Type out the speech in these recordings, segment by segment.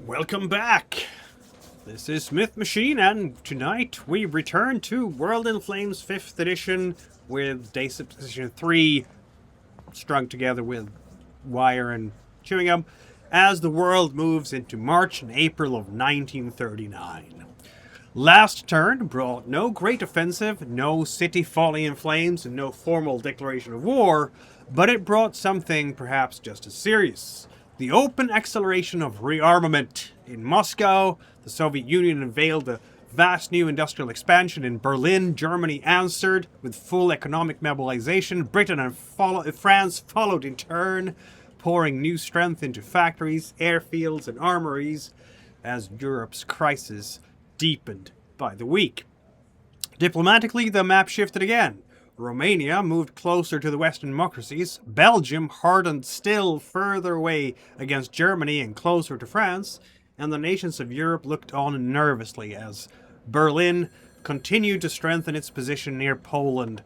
Welcome back! This is Myth Machine, and tonight we return to World in Flames 5th edition with Day Subposition 3 strung together with wire and chewing gum as the world moves into March and April of 1939. Last turn brought no great offensive, no city falling in flames, and no formal declaration of war, but it brought something perhaps just as serious. The open acceleration of rearmament. In Moscow, the Soviet Union unveiled a vast new industrial expansion. In Berlin, Germany answered with full economic mobilization. Britain and France followed in turn, pouring new strength into factories, airfields, and armories as Europe's crisis deepened by the week. Diplomatically, the map shifted again. Romania moved closer to the Western democracies. Belgium hardened still further away against Germany and closer to France. And the nations of Europe looked on nervously as Berlin continued to strengthen its position near Poland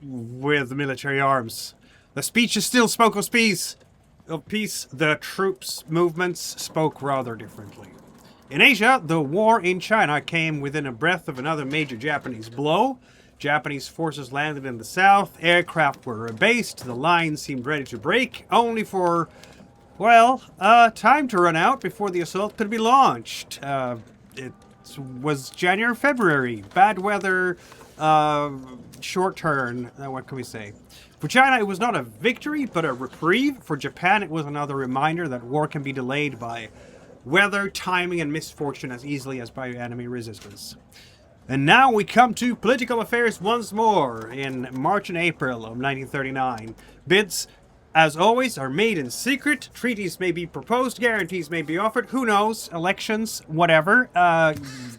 with military arms. The speeches still spoke of peace. The troops' movements spoke rather differently. In Asia, the war in China came within a breath of another major Japanese blow. Japanese forces landed in the south, aircraft were rebased, the line seemed ready to break, only for, time to run out before the assault could be launched. It was January, February, bad weather, short turn, what can we say? For China, it was not a victory, but a reprieve. For Japan, it was another reminder that war can be delayed by weather, timing, and misfortune as easily as by enemy resistance. And now we come to political affairs once more in March and April of 1939. Bids, as always, are made in secret. Treaties may be proposed, guarantees may be offered. Who knows? Elections, whatever.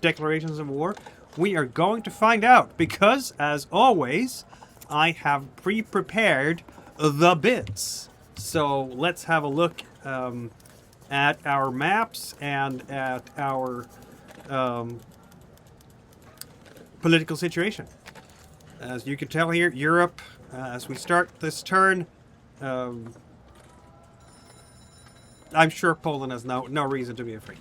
Declarations of war. We are going to find out because, as always, I have pre-prepared the bids. So let's have a look at our maps and at our political situation. As you can tell here, Europe, as we start this turn, I'm sure Poland has no reason to be afraid.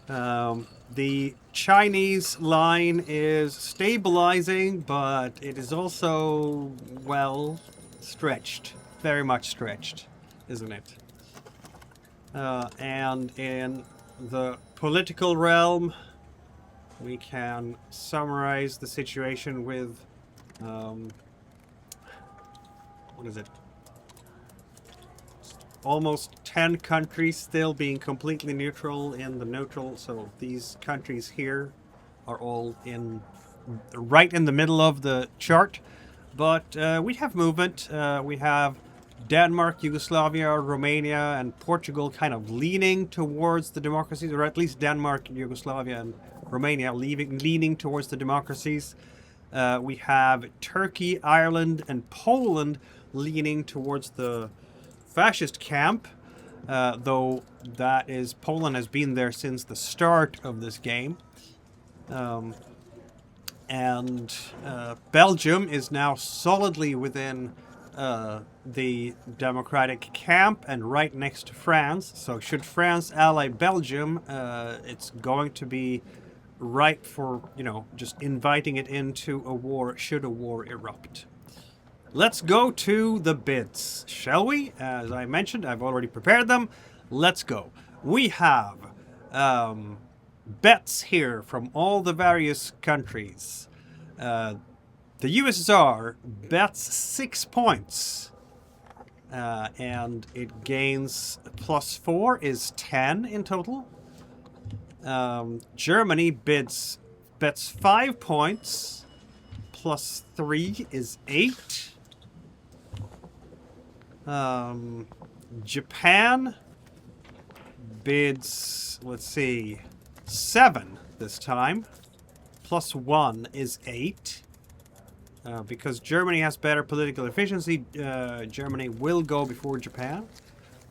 The Chinese line is stabilizing, but it is also, stretched. Very much stretched, isn't it? And in the political realm, we can summarize the situation with, almost 10 countries still being completely neutral in the neutral. So these countries here are all right in the middle of the chart. But we have movement. We have Denmark, Yugoslavia, Romania, and Portugal kind of leaning towards the democracies, or at least Denmark, Yugoslavia, and Romania leaning towards the democracies. We have Turkey, Ireland, and Poland leaning towards the fascist camp, though Poland has been there since the start of this game. And Belgium is now solidly within the democratic camp and right next to France. So should France ally Belgium, it's going to be right for, just inviting it into a war should a war erupt. Let's go to the bids, shall we? As I mentioned, I've already prepared them. Let's go. We have bets here from all the various countries. The USSR bets 6 points, and it gains +4 is 10 in total. Germany bets 5 points, +3 is 8. Japan bids, 7 this time, +1 is 8. Because Germany has better political efficiency, Germany will go before Japan.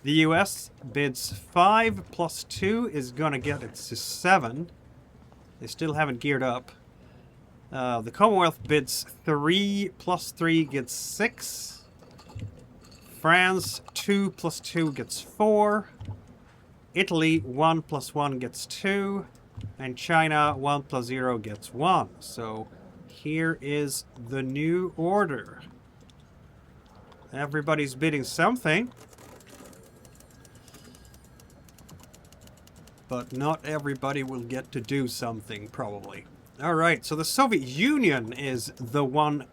The US bids 5 +2 is gonna get it to 7. They still haven't geared up. The Commonwealth bids 3 +3 gets 6. France 2 +2 gets 4. Italy, 1 plus 1 gets 2. And China, 1 plus 0 gets 1. So here is the new order. Everybody's bidding something. But not everybody will get to do something, probably. Alright, so the Soviet Union is the one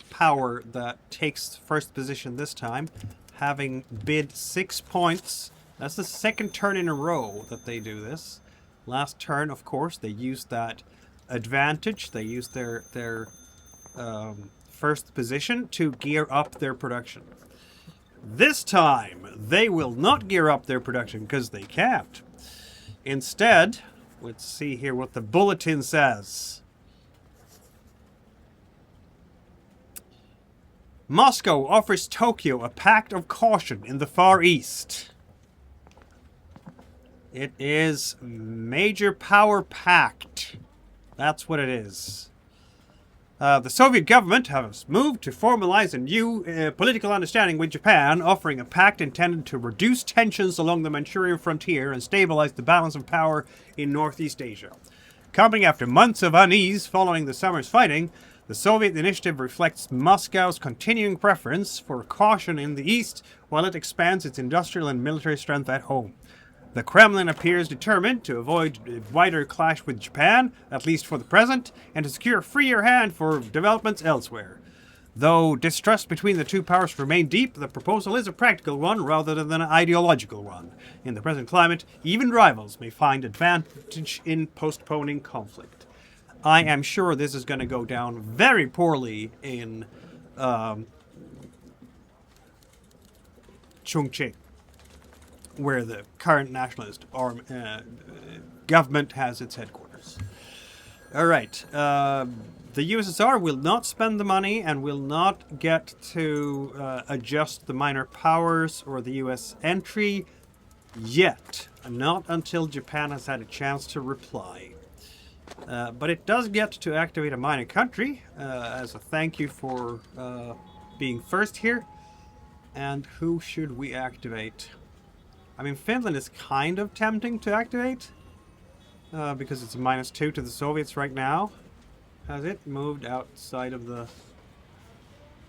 power that takes first position this time, having bid 6 points. That's the second turn in a row that they do this. Last turn, of course, they used that advantage. They used their first position to gear up their production. This time, they will not gear up their production because they can't. Instead, let's see here what the bulletin says. Moscow offers Tokyo a pact of caution in the Far East. It is Major Power Pact. That's what it is. The Soviet government has moved to formalize a new political understanding with Japan, offering a pact intended to reduce tensions along the Manchurian frontier and stabilize the balance of power in Northeast Asia. Coming after months of unease following the summer's fighting, the Soviet initiative reflects Moscow's continuing preference for caution in the East while it expands its industrial and military strength at home. The Kremlin appears determined to avoid a wider clash with Japan, at least for the present, and to secure a freer hand for developments elsewhere. Though distrust between the two powers remain deep, the proposal is a practical one rather than an ideological one. In the present climate, even rivals may find advantage in postponing conflict. I am sure this is going to go down very poorly in Chongqing, where the current nationalist government has its headquarters. All right. The USSR will not spend the money and will not get to adjust the minor powers or the US entry yet. Not until Japan has had a chance to reply. But it does get to activate a minor country as a thank you for being first here. And who should we activate? I mean, Finland is kind of tempting to activate because it's a -2 to the Soviets right now. Has it moved outside of the...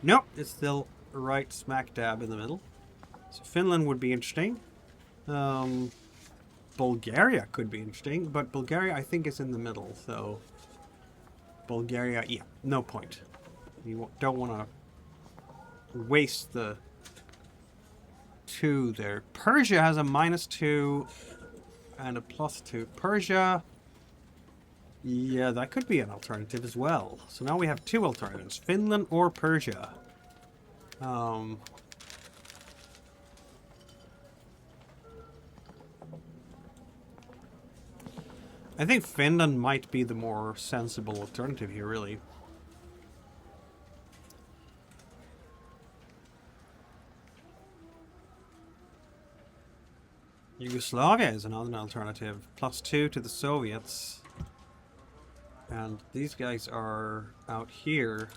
Nope, it's still right smack dab in the middle. So Finland would be interesting. Bulgaria could be interesting, but Bulgaria I think is in the middle, so... Bulgaria, yeah, no point. You don't want to waste the 2 there. Persia has a -2 and a +2. Persia, yeah, that could be an alternative as well. So now we have 2 alternatives, Finland or Persia. I think Finland might be the more sensible alternative here, really. Yugoslavia is another alternative. +2 to the Soviets. And these guys are out here.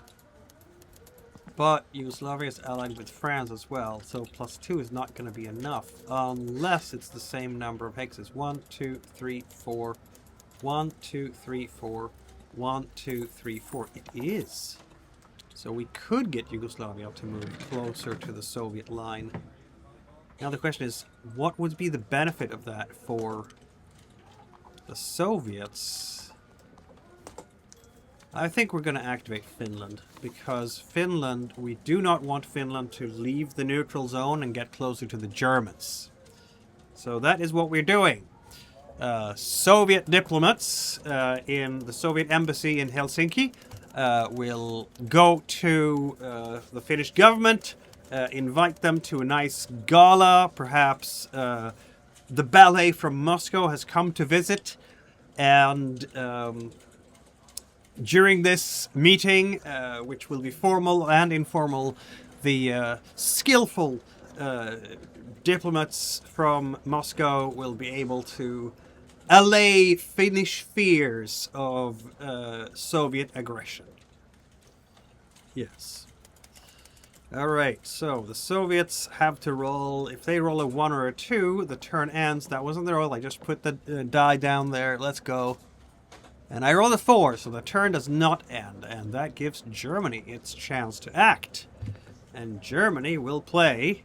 But Yugoslavia is allied with France as well, so +2 is not going to be enough. Unless it's the same number of hexes. 1, 2, 3, 4. 1, 2, 3, 4. 1, 2, 3, 4. It is. So we could get Yugoslavia to move closer to the Soviet line. Now the question is, what would be the benefit of that for the Soviets? I think we're going to activate Finland, because Finland, we do not want Finland to leave the neutral zone and get closer to the Germans. So that is what we're doing. Soviet diplomats in the Soviet embassy in Helsinki will go to the Finnish government, invite them to a nice gala. Perhaps the ballet from Moscow has come to visit, and during this meeting, which will be formal and informal, the skillful diplomats from Moscow will be able to allay Finnish fears of Soviet aggression. Yes. Alright, so the Soviets have to roll. If they roll a 1 or a 2, the turn ends. That wasn't the roll. I just put the die down there. Let's go. And I rolled a 4, so the turn does not end. And that gives Germany its chance to act. And Germany will play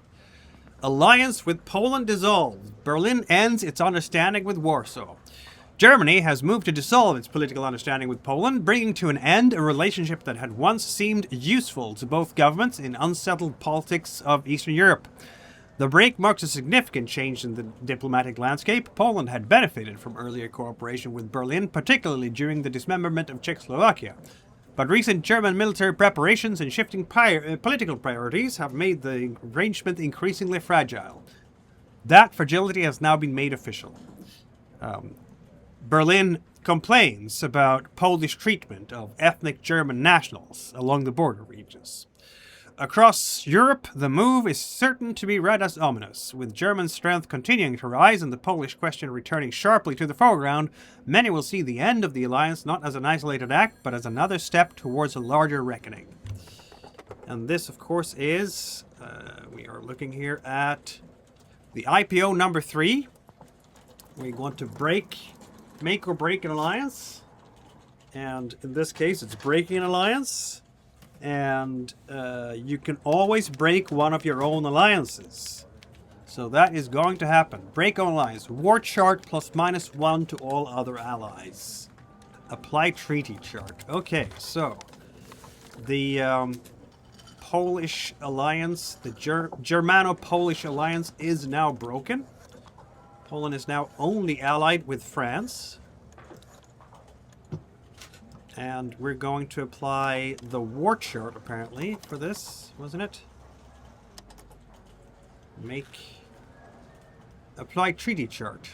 Alliance with Poland dissolved. Berlin ends its understanding with Warsaw. Germany has moved to dissolve its political understanding with Poland, bringing to an end a relationship that had once seemed useful to both governments in unsettled politics of Eastern Europe. The break marks a significant change in the diplomatic landscape. Poland had benefited from earlier cooperation with Berlin, particularly during the dismemberment of Czechoslovakia. But recent German military preparations and shifting political priorities have made the arrangement increasingly fragile. That fragility has now been made official. Berlin complains about Polish treatment of ethnic German nationals along the border regions. Across Europe, the move is certain to be read as ominous. With German strength continuing to rise and the Polish question returning sharply to the foreground, many will see the end of the alliance not as an isolated act, but as another step towards a larger reckoning. And this, of course, is... we are looking here at the IPO number 3. We want to make or break an alliance. And in this case, it's breaking an alliance. And you can always break one of your own alliances. So that is going to happen. Break own alliance. War chart plus -1 to all other allies. Apply treaty chart. Okay, so the Polish alliance, the Germano-Polish alliance is now broken. Poland is now only allied with France. And we're going to apply the war chart, apparently, for this, wasn't it? Apply treaty chart.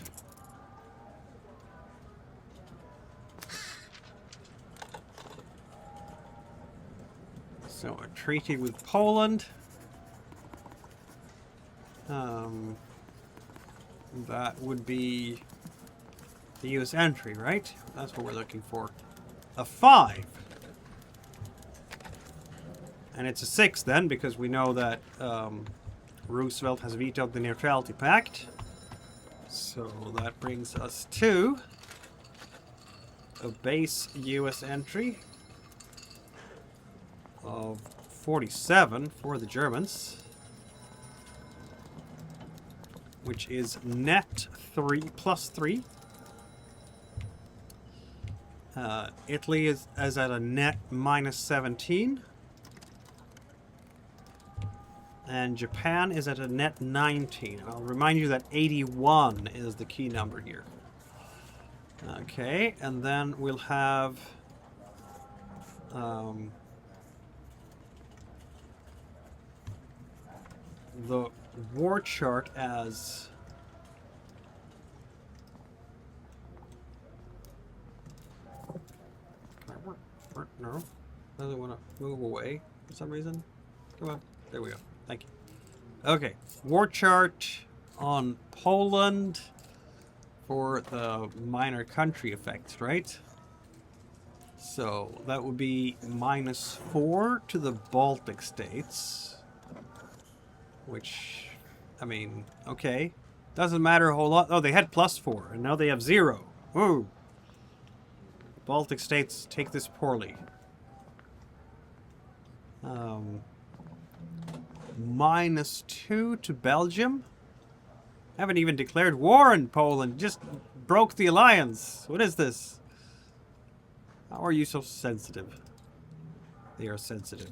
So, a treaty with Poland. That would be the US entry, right? That's what we're looking for. A 5. And it's a 6 then, because we know that Roosevelt has vetoed the Neutrality Pact. So that brings us to a base US entry of 47 for the Germans, which is net 3 plus 3. Italy is at a net -17. And Japan is at a net 19. I'll remind you that 81 is the key number here. Okay, and then we'll have the war chart as no, doesn't want to move away for some reason. Come on, there we go. Thank you. Okay, war chart on Poland for the minor country effects, right? So that would be -4 to the Baltic states, which, I mean, okay, doesn't matter a whole lot. Oh, they had +4, and now they have 0. Ooh. Baltic states take this poorly. -2 to Belgium. Haven't even declared war in Poland. Just broke the alliance. What is this? How are you so sensitive? They are sensitive.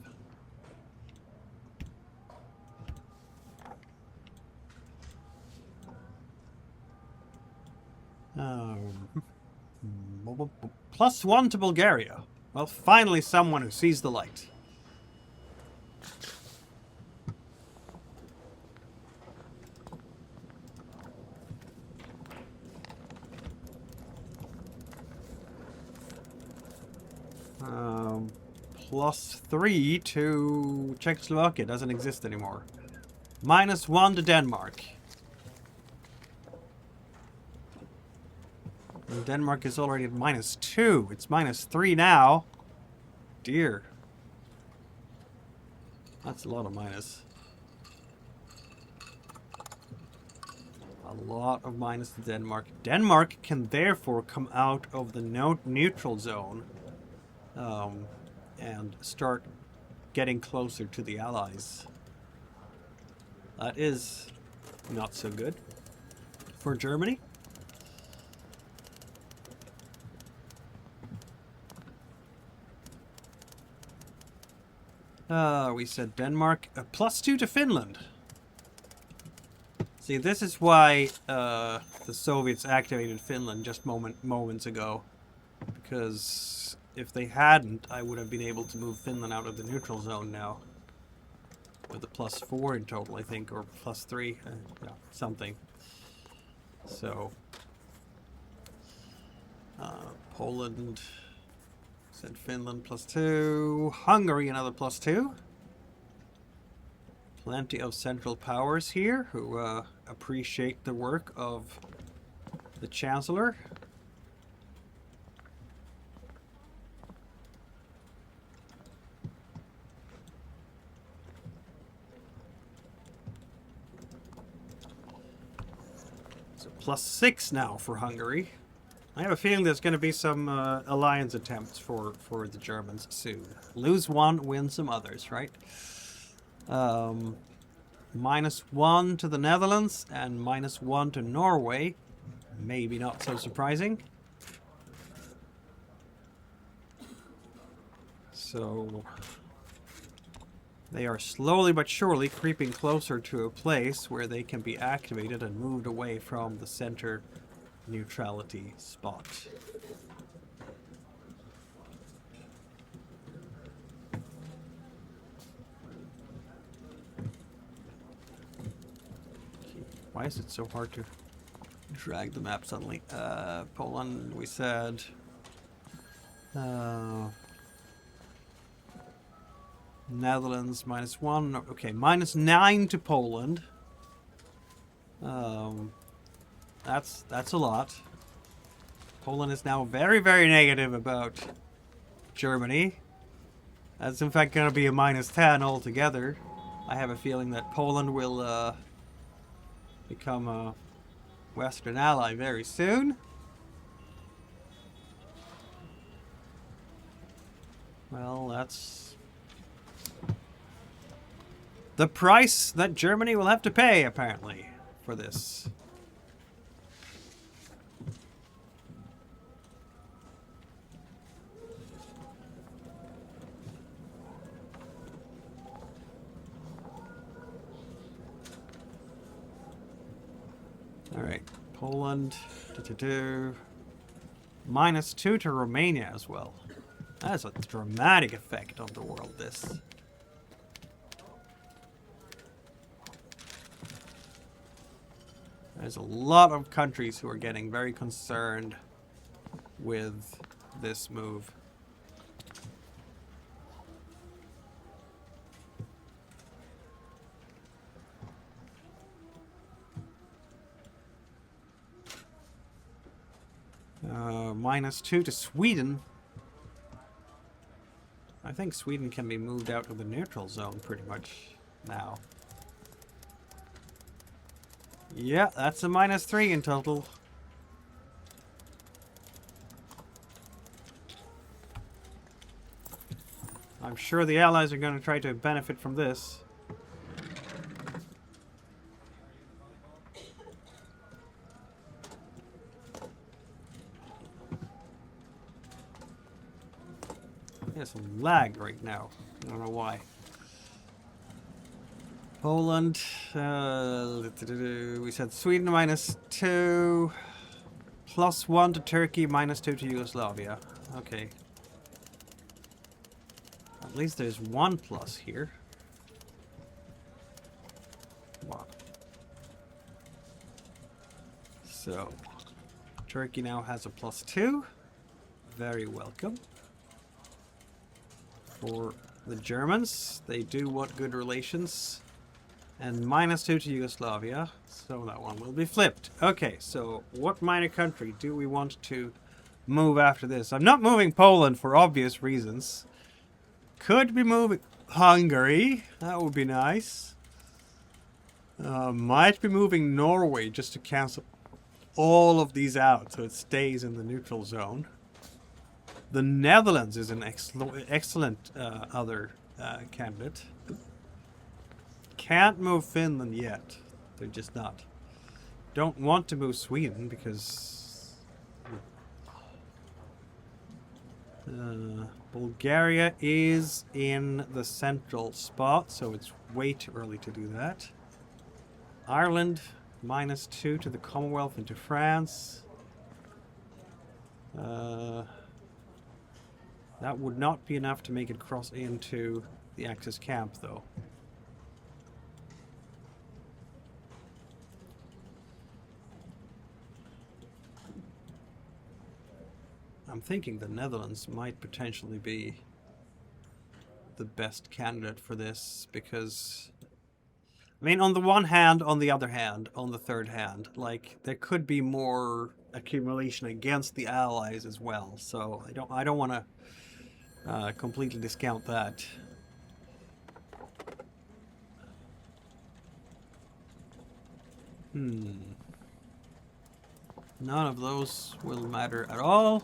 +1 to Bulgaria. Well, finally someone who sees the light. +3 to Czechoslovakia. Doesn't exist anymore. -1 to Denmark. And Denmark is already at -2. It's -3 now. Dear. That's a lot of minus. A lot of minus to Denmark. Denmark can therefore come out of the neutral zone and start getting closer to the Allies. That is not so good for Germany. We said Denmark. +2 to Finland. See, this is why the Soviets activated Finland just moments ago. Because if they hadn't, I would have been able to move Finland out of the neutral zone now. With a +4 in total, I think, or +3, yeah, something. So, Poland, said Finland +2, Hungary another +2. Plenty of Central Powers here who appreciate the work of the Chancellor. So +6 now for Hungary. I have a feeling there's going to be some alliance attempts for the Germans soon. Lose one, win some others, right? -1 to the Netherlands and -1 to Norway. Maybe not so surprising. So they are slowly but surely creeping closer to a place where they can be activated and moved away from the center neutrality spot. Why is it so hard to drag the map suddenly? Poland, we said. Netherlands -1. Okay, -9 to Poland. That's a lot. Poland is now very, very negative about Germany. That's in fact going to be a -10 altogether. I have a feeling that Poland will become a Western ally very soon. Well, that's the price that Germany will have to pay, apparently, for this. All right, Poland, -2 to Romania as well. That's a dramatic effect on the world, this. There's a lot of countries who are getting very concerned with this move. -2 to Sweden. I think Sweden can be moved out of the neutral zone pretty much now. Yeah, that's a -3 in total. I'm sure the Allies are going to try to benefit from this. There's some lag right now. I don't know why. Poland, we said Sweden -2, +1 to Turkey, -2 to Yugoslavia. Okay. At least there's one plus here. Wow. So, Turkey now has a +2. Very welcome. For the Germans, they do want good relations. And -2 to Yugoslavia, so that one will be flipped. Okay, so what minor country do we want to move after this? I'm not moving Poland for obvious reasons. Could be moving Hungary. That would be nice. Might be moving Norway just to cancel all of these out so it stays in the neutral zone. The Netherlands is an excellent other candidate. Can't move Finland yet. They're just not. Don't want to move Sweden because Bulgaria is in the central spot, so it's way too early to do that. Ireland, -2 to the Commonwealth and to France. That would not be enough to make it cross into the Axis camp, though. I'm thinking the Netherlands might potentially be the best candidate for this because, I mean, on the one hand, on the other hand, on the third hand, like there could be more accumulation against the Allies as well. So I don't want to completely discount that. None of those will matter at all.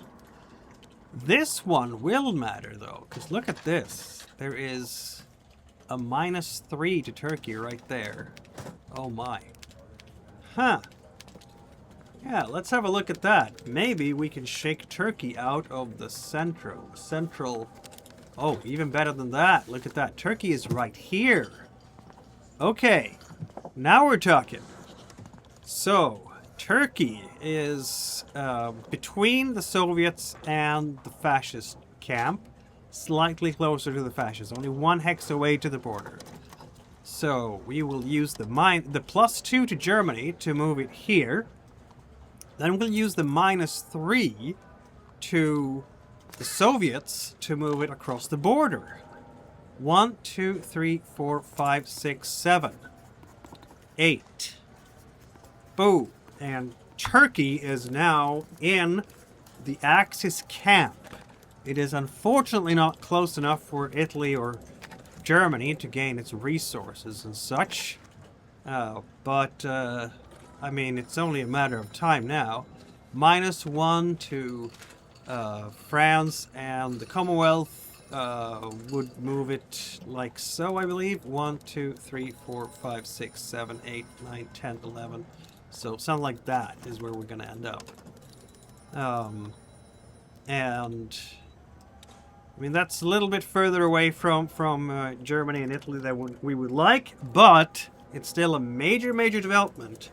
This one will matter though, because look at this. There is a -3 to Turkey right there. Oh my. Huh. Yeah, let's have a look at that. Maybe we can shake Turkey out of the central. Oh, even better than that. Look at that. Turkey is right here. Okay. Now we're talking. So, Turkey is between the Soviets and the fascist camp. Slightly closer to the fascists. Only 1 hex away to the border. So, we will use the +2 to Germany to move it here. Then we'll use the -3 to the Soviets to move it across the border. 1, 2, 3, 4, 5, 6, 7, 8. Boom. And Turkey is now in the Axis camp. It is unfortunately not close enough for Italy or Germany to gain its resources and such. But I mean, it's only a matter of time now. -1 to France and the Commonwealth would move it like so, I believe. 1, 2, 3, 4, 5, 6, 7, 8, 9, 10, 11. So something like that is where we're going to end up. And I mean, that's a little bit further away from Germany and Italy than we would like, but it's still a major development.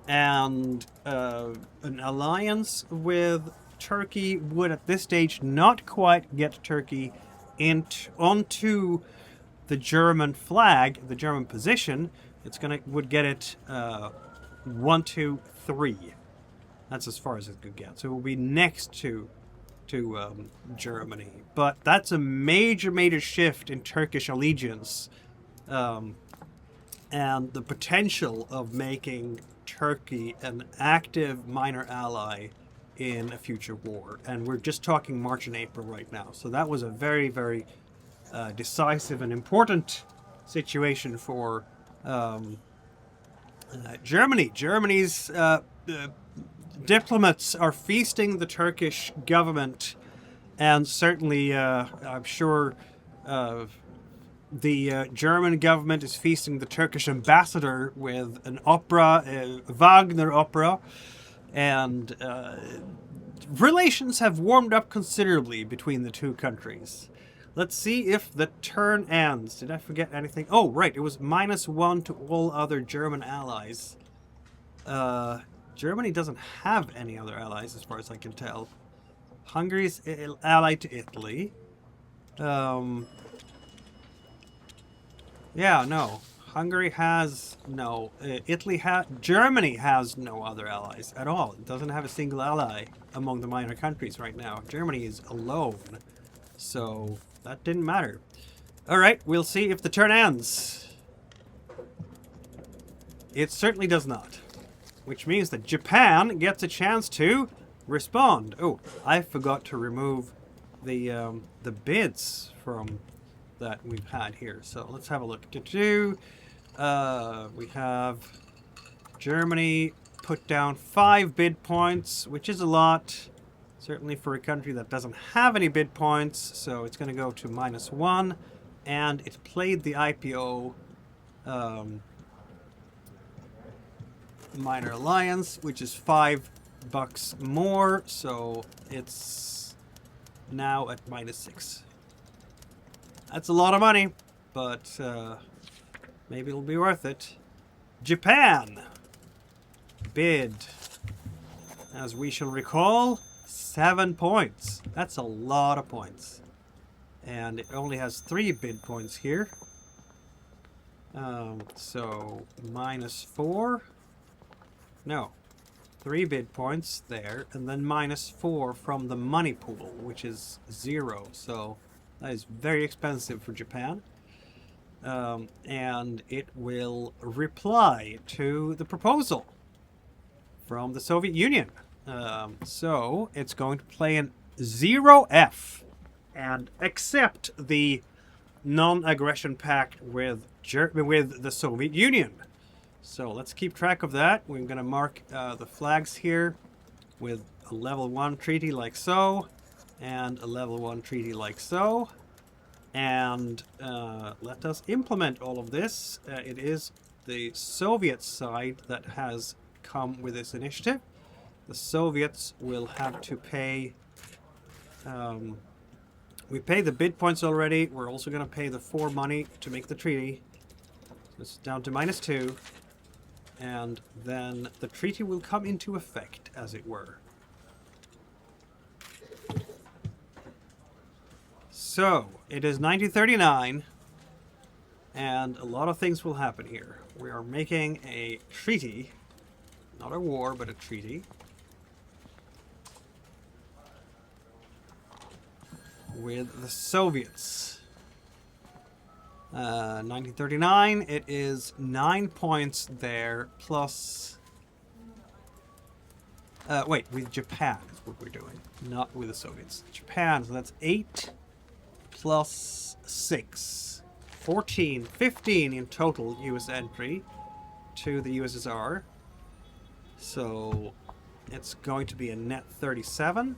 And an alliance with Turkey would at this stage not quite get Turkey onto the German flag, the German position. Would get it 1, 2, 3. That's as far as it could get. So it will be next to Germany. But that's a major shift in Turkish allegiance, and the potential of making Turkey an active minor ally in a future war. And we're just talking March and April right now. So that was a very decisive and important situation for Germany. Germany's diplomats are feasting the Turkish government, and certainly I'm sure the German government is feasting the Turkish ambassador with an opera, Wagner opera, and relations have warmed up considerably between the two countries. Let's see if the turn ends. Did I forget anything? Oh, right. It was -1 to all other German allies. Germany doesn't have any other allies, as far as I can tell. Hungary's allied to Italy. Yeah, no. Hungary has no. Germany has no other allies at all. It doesn't have a single ally among the minor countries right now. Germany is alone. So that didn't matter. Alright, we'll see if the turn ends. It certainly does not. Which means that Japan gets a chance to respond. Oh, I forgot to remove the bids from that we've had here. So let's have a look. We have Germany put down 5 bid points, which is a lot. Certainly for a country that doesn't have any bid points. So it's going to go to -1. And it played the IPO minor alliance, which is $5 more. So it's now at -6. That's a lot of money, but maybe it'll be worth it. Japan bid, as we shall recall, 7 points. That's a lot of points. And it only has 3 bid points here. So -4. No. 3 bid points there. And then -4 from the money pool, which is 0. So that is very expensive for Japan. And it will reply to the proposal from the Soviet Union. So it's going to play an 0F and accept the non-aggression pact with the Soviet Union. So let's keep track of that. We're going to mark the flags here with a level 1 treaty like so, and a level 1 treaty like so. And let us implement all of this. It is the Soviet side that has come with this initiative. The Soviets will have to pay... we paid the bid points already. We're also going to pay the 4 money to make the treaty. So it's down to -2. And then the treaty will come into effect, as it were. So, it is 1939, and a lot of things will happen here. We are making a treaty, not a war, but a treaty, with the Soviets. 1939, it is 9 points there, plus... wait, with Japan is what we're doing, not with the Soviets. Japan, so that's 8... plus 6. 14, 15 in total US entry to the USSR. So it's going to be a net 37.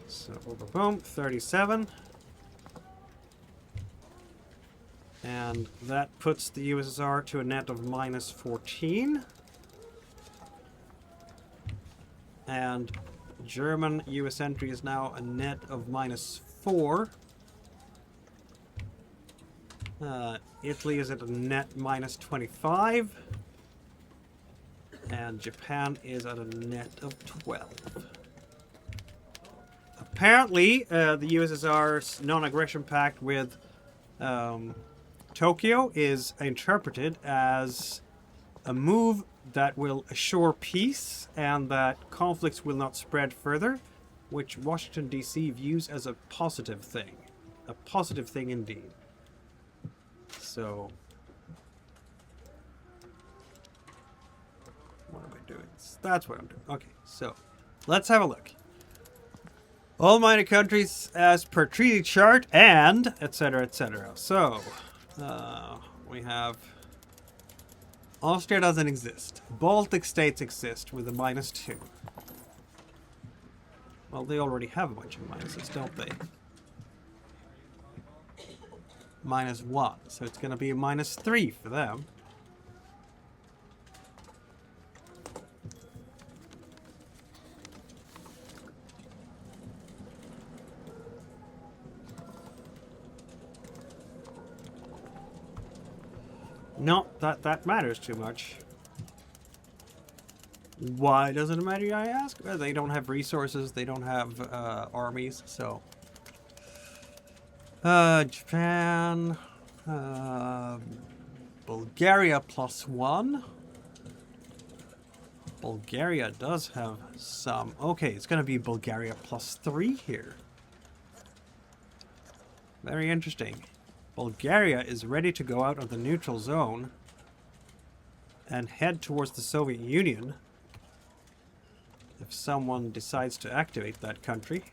So boom, boom, 37. And that puts the USSR to a net of -14. And German US entry is now a net of -4. Italy is at a net -25. And Japan is at a net of 12. Apparently, the USSR's non-aggression pact with Tokyo is interpreted as a move that will assure peace and that conflicts will not spread further, which Washington, D.C. views as a positive thing. A positive thing indeed. So, what am I doing? That's what I'm doing. Okay, so, let's have a look. All minor countries as per treaty chart and etc. etc. So, we have... Austria doesn't exist. Baltic states exist with a -2. Well, they already have a bunch of minuses, don't they? -1. So it's going to be a -3 for them. Not that that matters too much. Why doesn't it matter, I ask? Well, they don't have resources, they don't have armies, so... Japan... Bulgaria +1. Bulgaria does have some... Okay, it's going to be Bulgaria +3 here. Very interesting. Bulgaria is ready to go out of the neutral zone and head towards the Soviet Union. if someone decides to activate that country.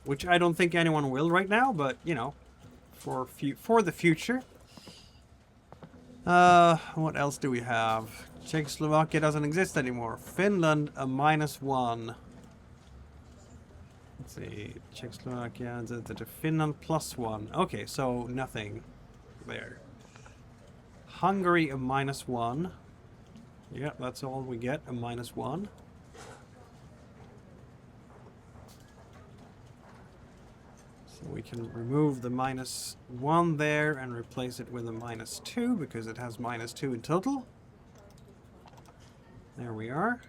Which I don't think anyone will right now, but, you know, for the future. What else do we have? Czechoslovakia doesn't exist anymore. Finland, a -1. Let's see. Czechoslovakia, Finland +1. Okay, so nothing there. Hungary, a -1. Yeah, that's all we get, a -1. So we can remove the -1 there and replace it with a -2 because it has -2 in total. There we are.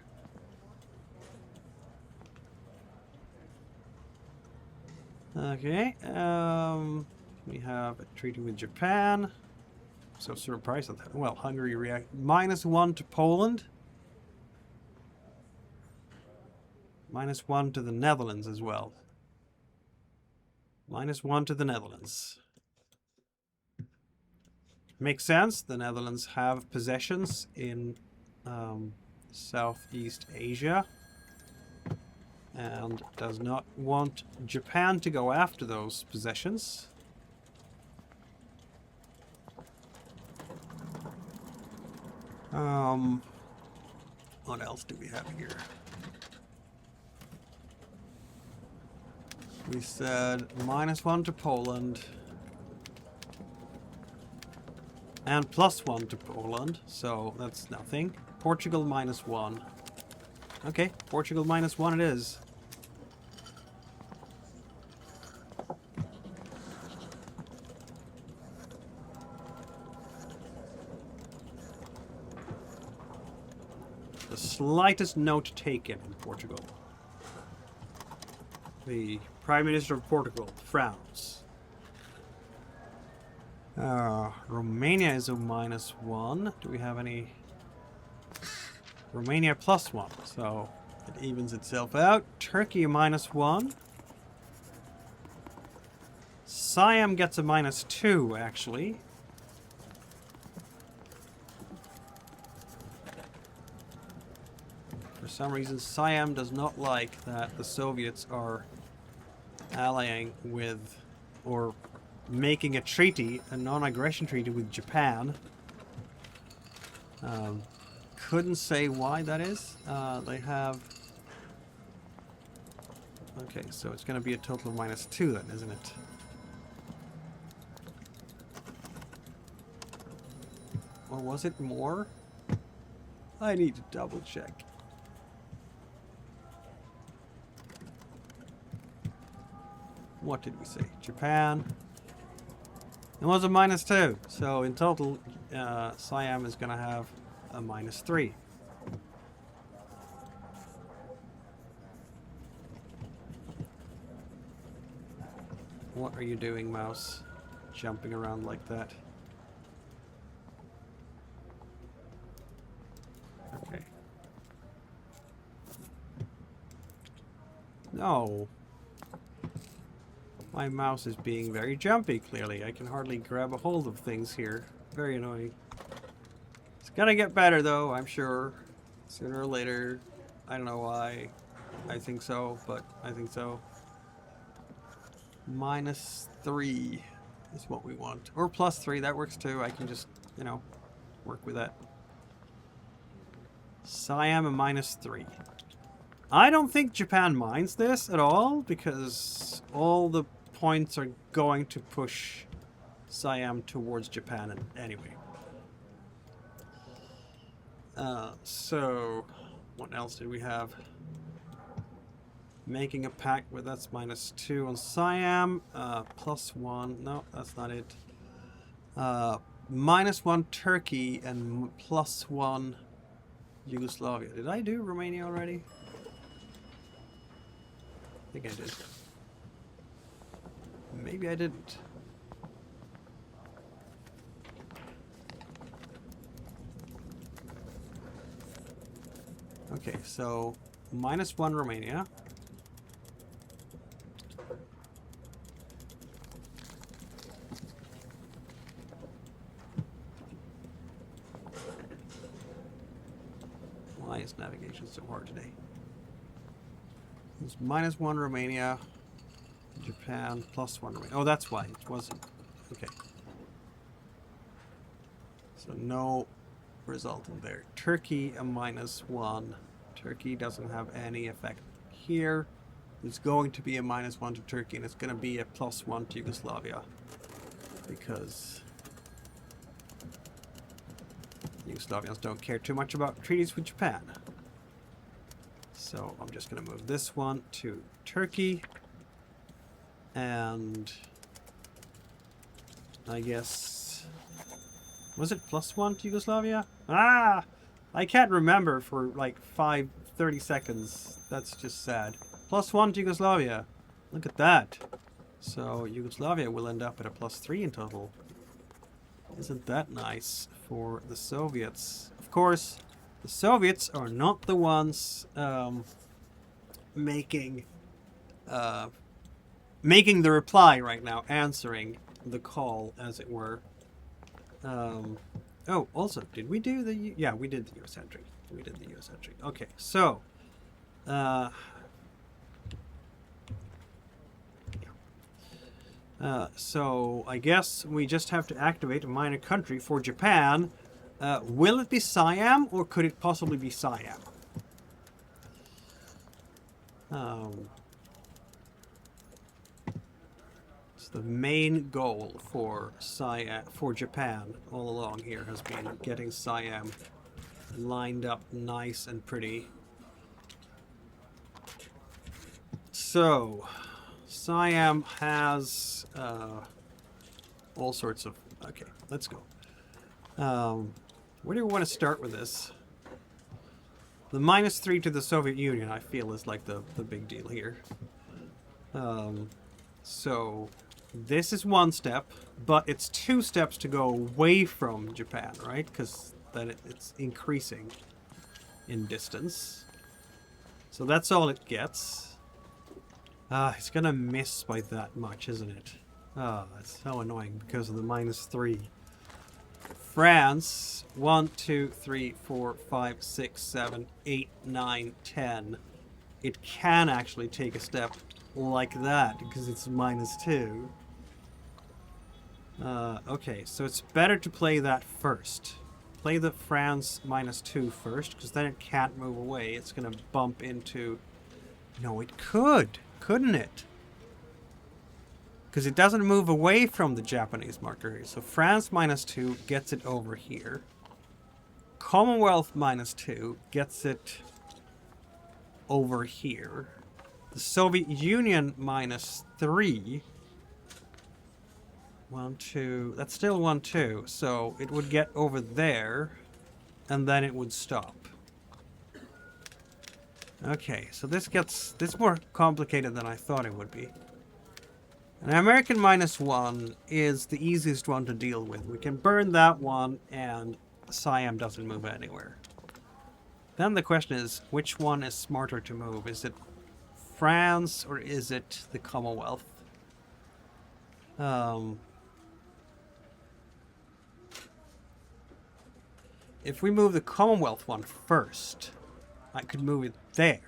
Okay, we have a treaty with Japan. So surprised at that. Well, Hungary react -1 to Poland. -1 to the Netherlands as well. -1 to the Netherlands. Makes sense. The Netherlands have possessions in Southeast Asia and does not want Japan to go after those possessions. What else do we have here? We said -1 to Poland and +1 to Poland, so that's nothing. Portugal -1. Okay, Portugal -1 it is. The slightest note taken in Portugal. The Prime Minister of Portugal frowns. Romania is a -1. Do we have any? Romania +1, so it evens itself out. Turkey a -1. Siam gets a -2, actually. For some reason, Siam does not like that the Soviets are allying with, or making a treaty, a non-aggression treaty with Japan. Couldn't say why that is. They have... Okay, so it's going to be a total of -2 then, isn't it? Or was it more? I need to double check. What did we say? Japan. It was a -2. So in total, Siam is going to have a -3. What are you doing, mouse? Jumping around like that. Okay. No. My mouse is being very jumpy, clearly. I can hardly grab a hold of things here. Very annoying. It's gonna get better, though, I'm sure. Sooner or later. I don't know why. I think so, but I think so. -3 is what we want. Or +3, that works too. I can just, you know, work with that. Siam a -3. I don't think Japan minds this at all, because all the points are going to push Siam towards Japan anyway. So, what else did we have? Making a pact with that's -2 on Siam, +1. No, that's not it. -1 Turkey and +1 Yugoslavia. Did I do Romania already? I think I did. Maybe I didn't. Okay, so -1 Romania. Why is navigation so hard today? It's -1 Romania. Japan, +1 Romania. Oh, that's why it wasn't. Okay. So no result in there. Turkey, a -1. Turkey doesn't have any effect here. It's going to be a -1 to Turkey, and it's going to be a +1 to Yugoslavia. Because Yugoslavians don't care too much about treaties with Japan. So I'm just going to move this one to Turkey. And I guess... Was it +1 to Yugoslavia? Ah! I can't remember for like 30 seconds. That's just sad. +1 to Yugoslavia. Look at that. So Yugoslavia will end up at a +3 in total. Isn't that nice for the Soviets? Of course, the Soviets are not the ones making the reply right now, answering the call, as it were. Oh, also, did we do the... Yeah, we did the US entry. We did the US entry. Okay, so... so I guess we just have to activate a minor country for Japan. Will it be Siam, or could it possibly be Siam? So the main goal for Siam, for Japan all along here, has been getting Siam lined up nice and pretty. So Siam has all sorts of... Okay, let's go. Where do we want to start with this? The -3 to the Soviet Union, I feel, is like the big deal here. So this is one step, but it's 2 steps to go away from Japan, right? Because then it's increasing in distance. So that's all it gets. It's gonna miss by that much, isn't it? It's so annoying because of the -3. France, 1, 2, 3, 4, 5, 6, 7, 8, 9, 10. It can actually take a step like that because it's -2. Okay, so it's better to play that first. Play the France -2 first, because then it can't move away. It's gonna bump into... No, it could, couldn't it? Because it doesn't move away from the Japanese marker here. So France -2 gets it over here. Commonwealth -2 gets it over here. The Soviet Union -3. 1, 2. That's still 1, 2. So it would get over there, and then it would stop. Okay, so this is more complicated than I thought it would be. An American -1 is the easiest one to deal with. We can burn that one, and Siam doesn't move anywhere. Then the question is, which one is smarter to move? Is it France, or is it the Commonwealth? If we move the Commonwealth one first, I could move it there.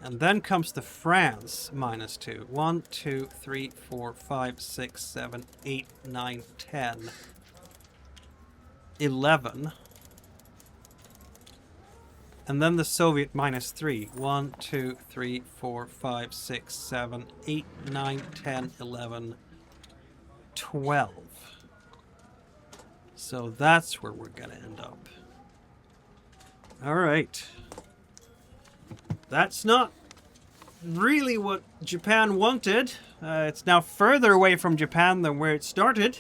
And then comes the France -2. 1, 2, 3, 4, 5, 6, 7, 8, 9, 10, 11. And then the Soviet -3. 1, 2, 3, 4, 5, 6, 7, 8, 9, 10, 11, 12. So that's where we're going to end up. All right. That's not really what Japan wanted. It's now further away from Japan than where it started.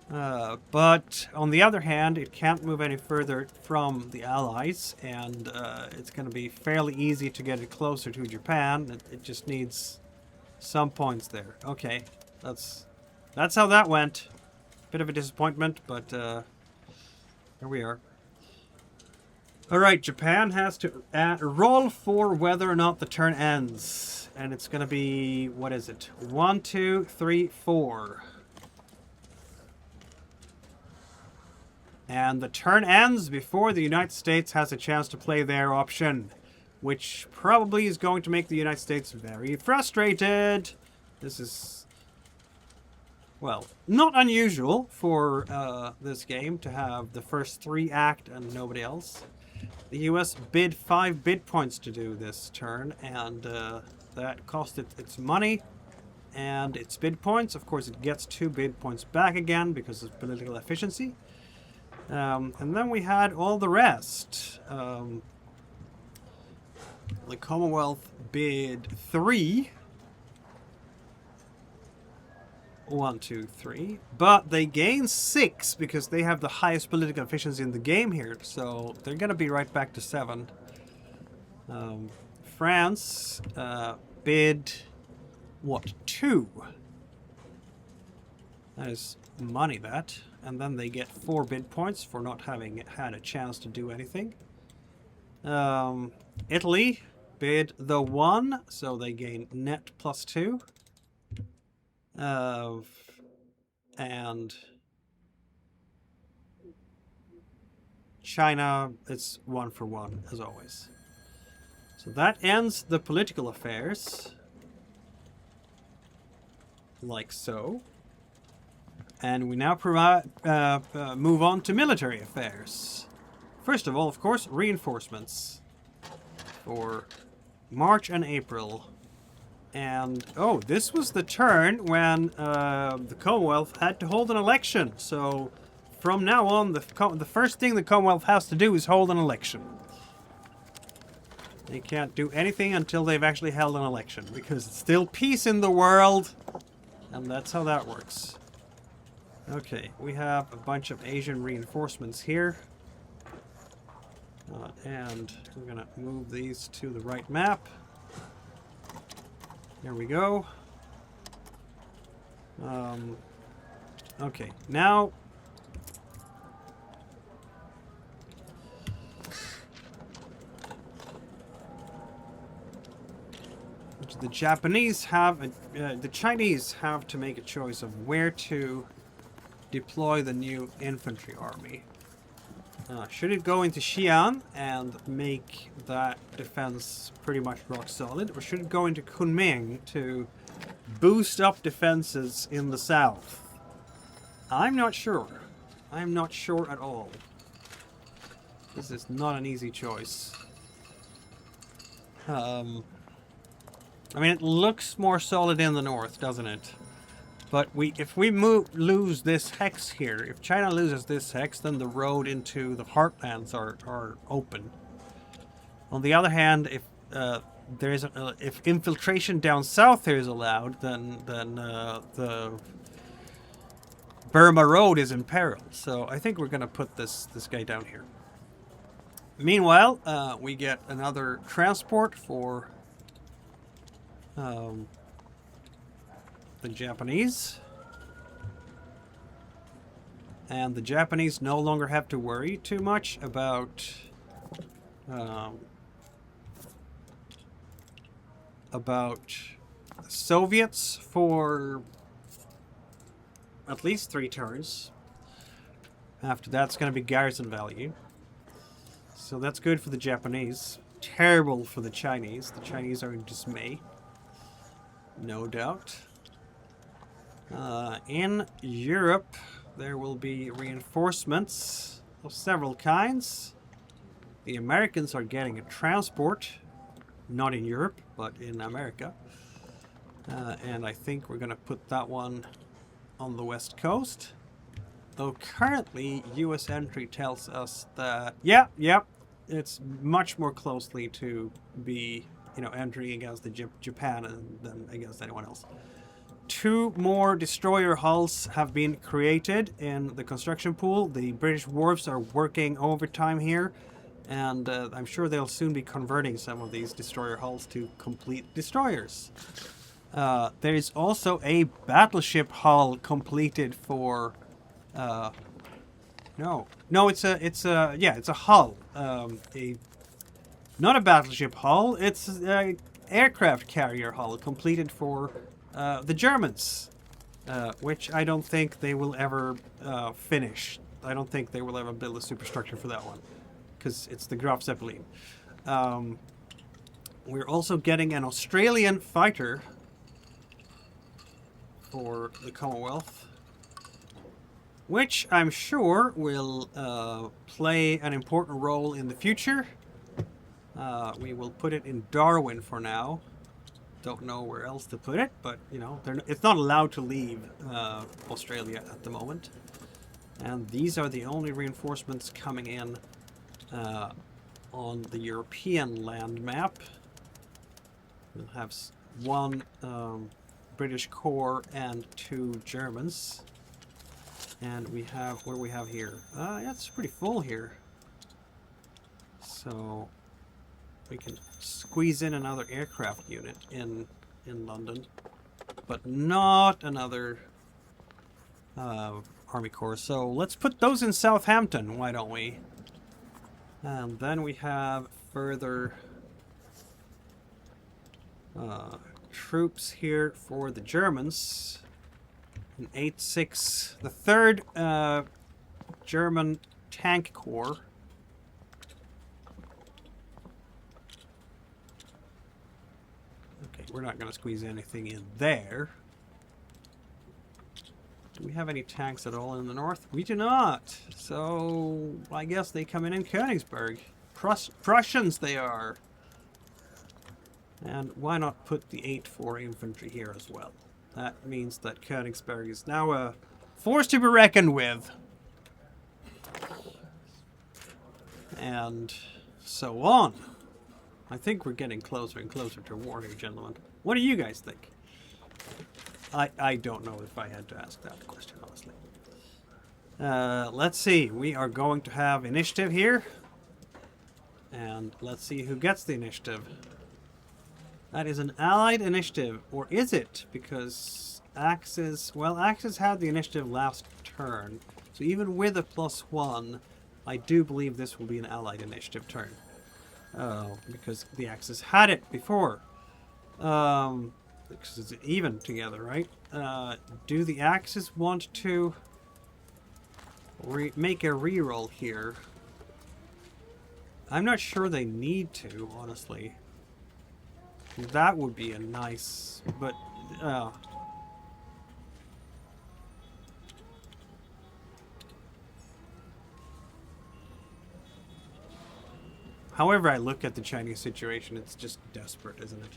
But on the other hand, it can't move any further from the Allies, and it's going to be fairly easy to get it closer to Japan. It just needs some points there. Okay, that's how that went. Bit of a disappointment, but here we are. Alright, Japan has to roll for whether or not the turn ends. And it's going to be, what is it? 1, 2, 3, 4. And the turn ends before the United States has a chance to play their option. which probably is going to make the United States very frustrated. This is, well, not unusual for this game to have the first 3 act and nobody else. The US bid 5 bid points to do this turn, and that cost it its money and its bid points. Of course, it gets 2 bid points back again because of political efficiency. And then we had all the rest. The Commonwealth bid 3. 1, 2, 3. But they gain 6 because they have the highest political efficiency in the game here. So they're going to be right back to 7. France bid, what, 2? That is money, that. And then they get 4 bid points for not having had a chance to do anything. Italy bid the 1, so they gain net +2. And China, it's 1 for 1 as always. So that ends the political affairs, like so. And we now move on to military affairs. First of all, of course, reinforcements for March and April. And, oh, this was the turn when the Commonwealth had to hold an election. So, from now on, the first thing the Commonwealth has to do is hold an election. They can't do anything until they've actually held an election, because it's still peace in the world, and that's how that works. Okay, we have a bunch of Asian reinforcements here. And we're going to move these to the right map. There we go. Okay, now the Japanese have, the Chinese have to make a choice of where to deploy the new infantry army. Should it go into Siam and make that defense pretty much rock solid, or should it go into Kunming to boost up defenses in the south? I'm not sure. I'm not sure at all. This is not an easy choice. I mean, it looks more solid in the north, doesn't it? But if we lose this hex here, if China loses this hex, then the road into the heartlands are open. On the other hand, if if infiltration down south here is allowed, then the Burma Road is in peril. So I think we're going to put this guy down here. Meanwhile, we get another transport for the Japanese. And the Japanese no longer have to worry too much about Soviets for at least 3 turns. After that, it's going to be garrison value. So that's good for the Japanese. Terrible for the Chinese. The Chinese are in dismay. No doubt. In Europe, there will be reinforcements of several kinds. The Americans are getting a transport. Not in Europe, but in America. And I think we're going to put that one on the west coast. Though currently, US entry tells us that, yeah, it's much more closely to be, entry against the Japan than against anyone else. 2 more destroyer hulls have been created in the construction pool. The British wharves are working overtime here, and I'm sure they'll soon be converting some of these destroyer hulls to complete destroyers. There is also a battleship hull completed for. No, it's a hull. Not a battleship hull. It's an aircraft carrier hull completed for the Germans, which I don't think they will ever finish. I don't think they will ever build a superstructure for that one, because it's the Graf Zeppelin. We're also getting an Australian fighter for the Commonwealth, which I'm sure will play an important role in the future. We will put it in Darwin for now. Don't know where else to put it, but you know, it's not allowed to leave Australia at the moment. And these are the only reinforcements coming in on the European land map. We'll have one British Corps and 2 Germans. And we have, what do we have here? Yeah, it's pretty full here. So we can squeeze in another aircraft unit in London, but not another Army Corps. So let's put those in Southampton, why don't we? And then we have further troops here for the Germans. An 8-6, the 3rd German Tank Corps. Okay, we're not going to squeeze anything in there. Do we have any tanks at all in the north? We do not. So I guess they come in Königsberg. Prussians they are. And why not put the 8-4 infantry here as well? That means that Königsberg is now a force to be reckoned with. And so on. I think we're getting closer and closer to war here, gentlemen. What do you guys think? I don't know if I had to ask that question, honestly. Let's see. We are going to have initiative here. And let's see who gets the initiative. That is an allied initiative, or is it? Because Axis, well, Axis had the initiative last turn. So even with a +1, I do believe this will be an allied initiative turn. Because the Axis had it before. Because it's even together, right? Do the Axis want to make a reroll here? I'm not sure they need to, honestly. That would be a nice, but however I look at the Chinese situation, it's just desperate, isn't it?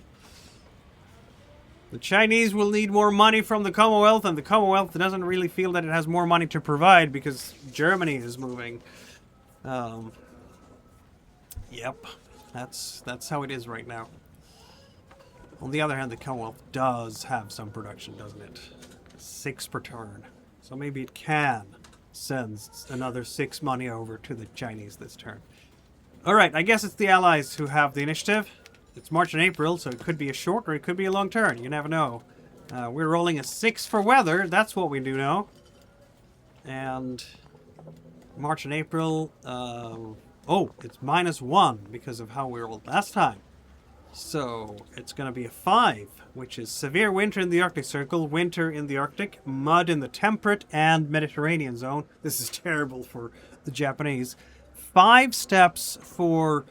The Chinese will need more money from the Commonwealth, and the Commonwealth doesn't really feel that it has more money to provide because Germany is moving. Yep, that's how it is right now. On the other hand, the Commonwealth does have some production, doesn't it? 6 per turn. So maybe it can send another 6 money over to the Chinese this turn. Alright, I guess it's the Allies who have the initiative. It's March and April, so it could be a short or it could be a long turn. You never know. We're rolling a 6 for weather. That's what we do know. And March and April... oh, it's -1 because of how we rolled last time. So it's going to be a 5, which is severe winter in the Arctic Circle, winter in the Arctic, mud in the temperate and Mediterranean zone. This is terrible for the Japanese. 5 steps for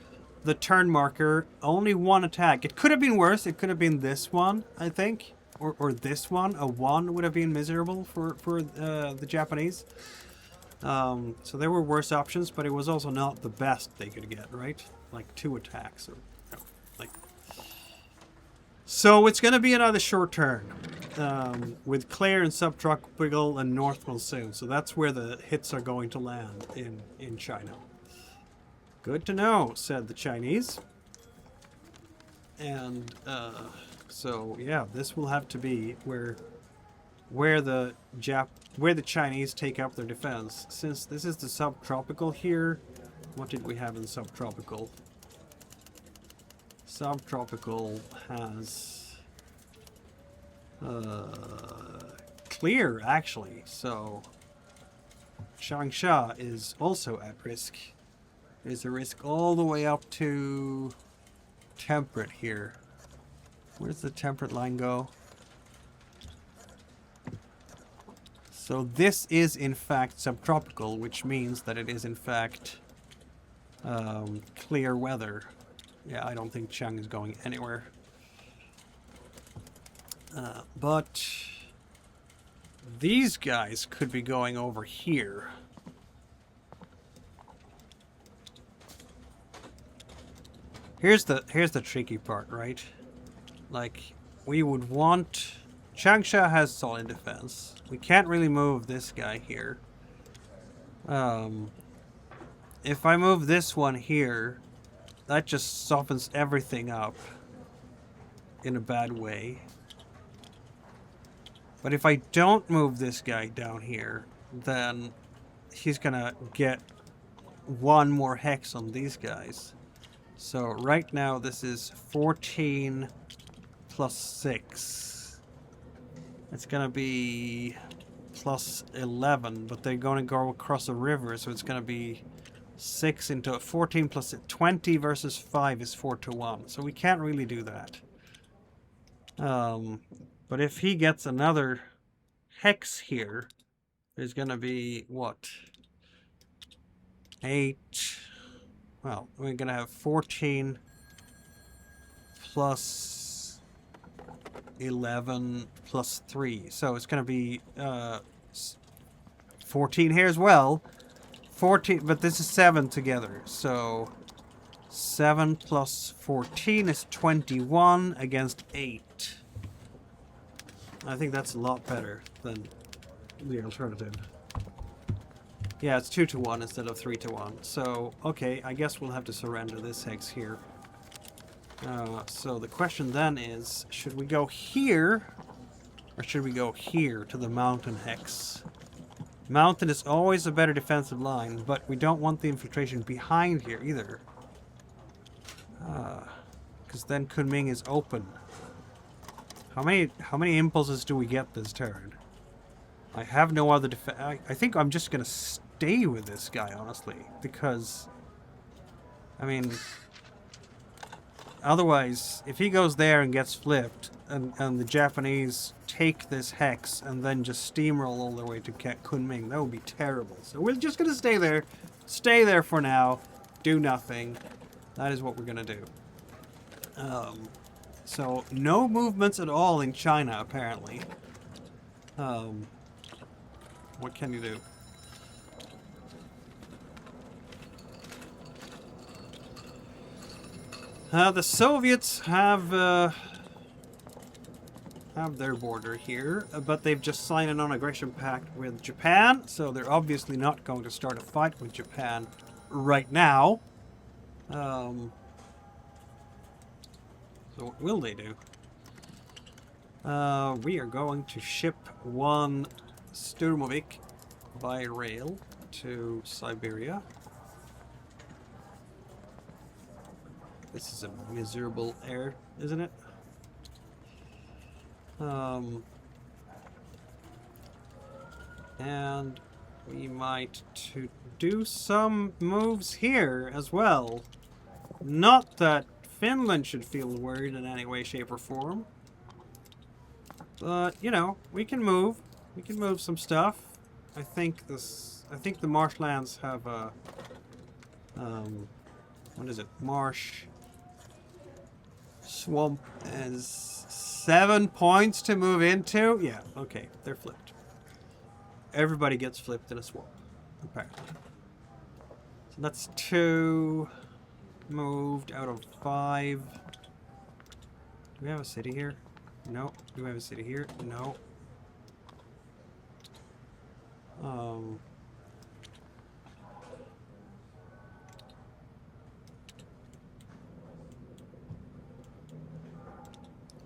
the turn marker, only 1 attack. It could have been worse. It could have been this one, I think, or this one. A 1 would have been miserable for the Japanese. So there were worse options, but it was also not the best they could get, right? Like 2 attacks or like. So it's going to be another short turn with clear and subtropical and north monsoon. So that's where the hits are going to land in China. Good to know, said the Chinese. And so yeah, this will have to be where the Chinese take up their defense. Since this is the subtropical here, what did we have in subtropical? Subtropical has clear, actually, so Changsha is also at risk. There's a risk all the way up to temperate here. Where's the temperate line go? So this is in fact subtropical, which means that it is in fact clear weather. Yeah, I don't think Chiang is going anywhere. But these guys could be going over here. Here's the tricky part, right? Like, we would want... Changsha has solid defense. We can't really move this guy here. If I move this one here, that just softens everything up in a bad way. But if I don't move this guy down here, then he's gonna get one more hex on these guys. So right now this is 14 plus 6. It's gonna be plus 11, but they're gonna go across a river, so it's gonna be 6 into 14 plus 20 versus 5 is 4 to 1. So we can't really do that. But if he gets another hex here, there's gonna be what? 8. Well, we're gonna have 14 plus 11 plus 3. So it's gonna be 14 here as well. 14, but this is 7 together. So 7 plus 14 is 21 against 8. I think that's a lot better than the alternative. Yeah, it's 2 to 1 instead of 3 to 1. So, okay, I guess we'll have to surrender this hex here. So the question then is, should we go here, or should we go here to the mountain hex? Mountain is always a better defensive line, but we don't want the infiltration behind here either. Because then Kunming is open. How many impulses do we get this turn? I have no other defense. I think I'm just gonna stay with this guy, honestly, because I mean, otherwise, if he goes there and gets flipped, and the Japanese take this hex and then just steamroll all the way to Kunming, that would be terrible. So we're just gonna stay there for now, do nothing. That is what we're gonna do. So no movements at all in China, apparently. What can you do? The Soviets have their border here, but they've just signed a non-aggression pact with Japan, so they're obviously not going to start a fight with Japan right now. So what will they do? We are going to ship one Sturmovik by rail to Siberia. This is a miserable air, isn't it? And we might do some moves here as well. Not that Finland should feel worried in any way, shape, or form. But, you know, we can move. We can move some stuff. I think the marshlands have a... what is it? Marsh... Swamp is 7 points to move into? Yeah, okay, they're flipped. Everybody gets flipped in a swamp, apparently. So that's 2 moved out of 5. Do we have a city here? No. Do we have a city here? No.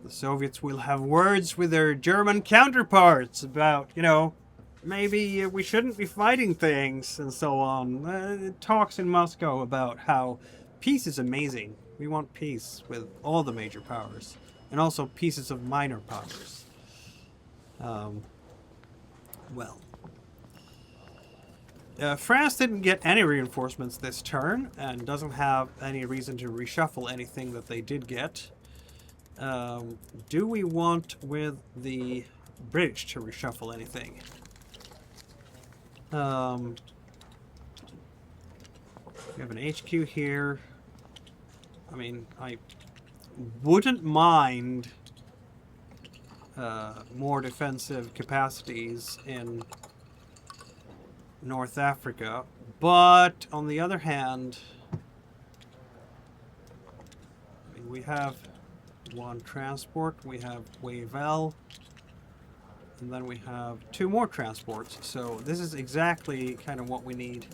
The Soviets will have words with their German counterparts about, you know, maybe we shouldn't be fighting things and so on. Talks in Moscow about how peace is amazing. We want peace with all the major powers, and also pieces of minor powers. France didn't get any reinforcements this turn, and doesn't have any reason to reshuffle anything that they did get. Do we want with the British to reshuffle anything? We have an HQ here. I mean, I wouldn't mind more defensive capacities in North Africa, but on the other hand, I mean, we have one transport, we have Wavell, and then we have 2 more transports, so this is exactly kind of what we need.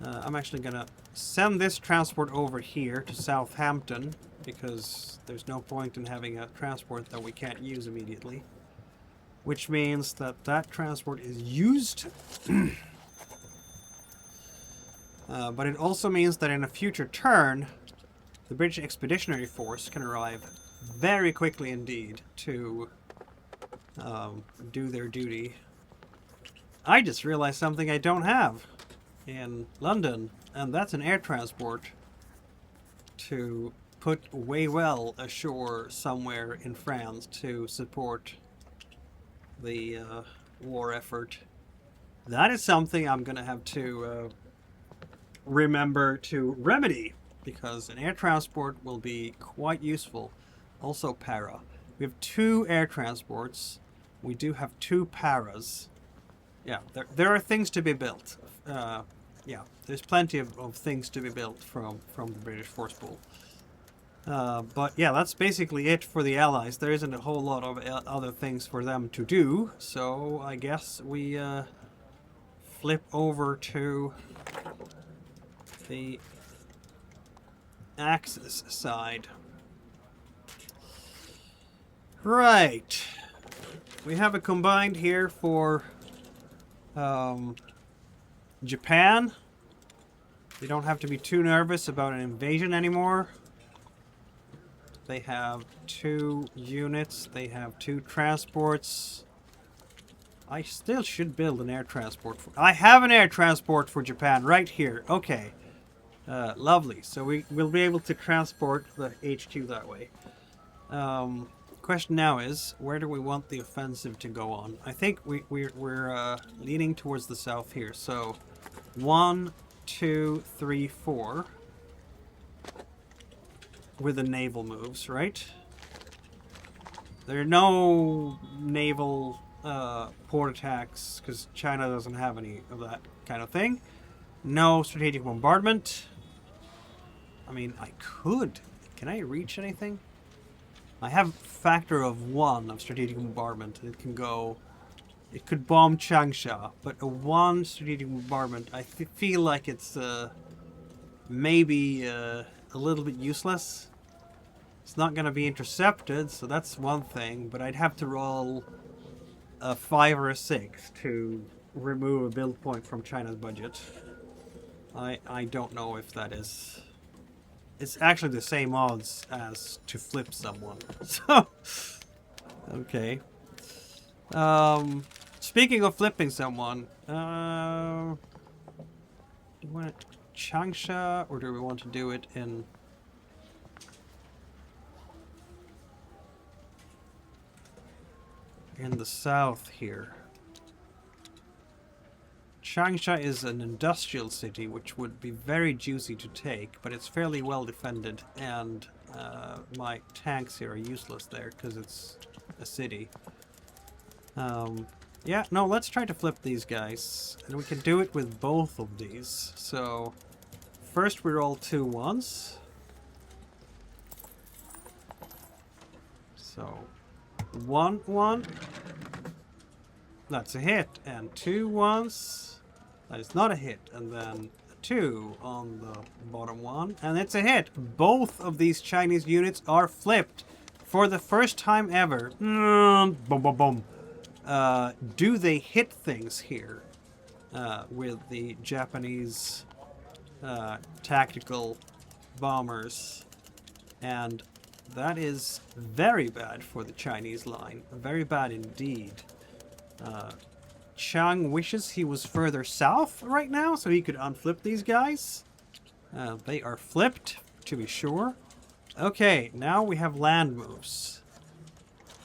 I'm actually gonna send this transport over here to Southampton, because there's no point in having a transport that we can't use immediately. Which means that that transport is used. But it also means that in a future turn, the British Expeditionary Force can arrive very quickly indeed to do their duty. I just realized something I don't have in London, and that's an air transport to put Wavell ashore somewhere in France to support the war effort. That is something I'm going to have to remember to remedy, because an air transport will be quite useful. Also para. We have 2 air transports. We do have 2 paras. Yeah, there are things to be built. Yeah, there's plenty of things to be built from the British force pool. But yeah, that's basically it for the Allies. There isn't a whole lot of other things for them to do, so I guess we flip over to the Axis side. Right. We have a combined here for Japan. They don't have to be too nervous about an invasion anymore. They have 2 units. They have 2 transports. I still should build an air transport. I have an air transport for Japan right here. Okay. Lovely. So we'll be able to transport the HQ that way. Question now is, where do we want the offensive to go on? I think we're leaning towards the south here. So 1, 2, 3, 4. With the naval moves, right? There are no naval port attacks because China doesn't have any of that kind of thing. No strategic bombardment. I mean, I could. Can I reach anything? I have factor of 1 of strategic bombardment. It can go. It could bomb Changsha, but a 1 strategic bombardment, I feel like it's maybe a little bit useless. It's not going to be intercepted, so that's one thing, but I'd have to roll a 5 or a 6 to remove a build point from China's budget. I don't know if that is... It's actually the same odds as to flip someone. So, okay. Speaking of flipping someone, do we want it Changsha, or do we want to do it in... in the south here? Changsha is an industrial city, which would be very juicy to take, but it's fairly well defended, and my tanks here are useless there because it's a city. Yeah, no, let's try to flip these guys, and we can do it with both of these. So, first we roll 2 1s. So, 1 1. That's a hit, and 2 1s. That is not a hit, and then a 2 on the bottom one, and it's a hit. Both of these Chinese units are flipped for the first time ever. Boom, boom, boom. Do they hit things here with the Japanese tactical bombers? And that is very bad for the Chinese line. Very bad indeed. Chiang wishes he was further south right now so he could unflip these guys. They are flipped, to be sure. Okay, now we have land moves.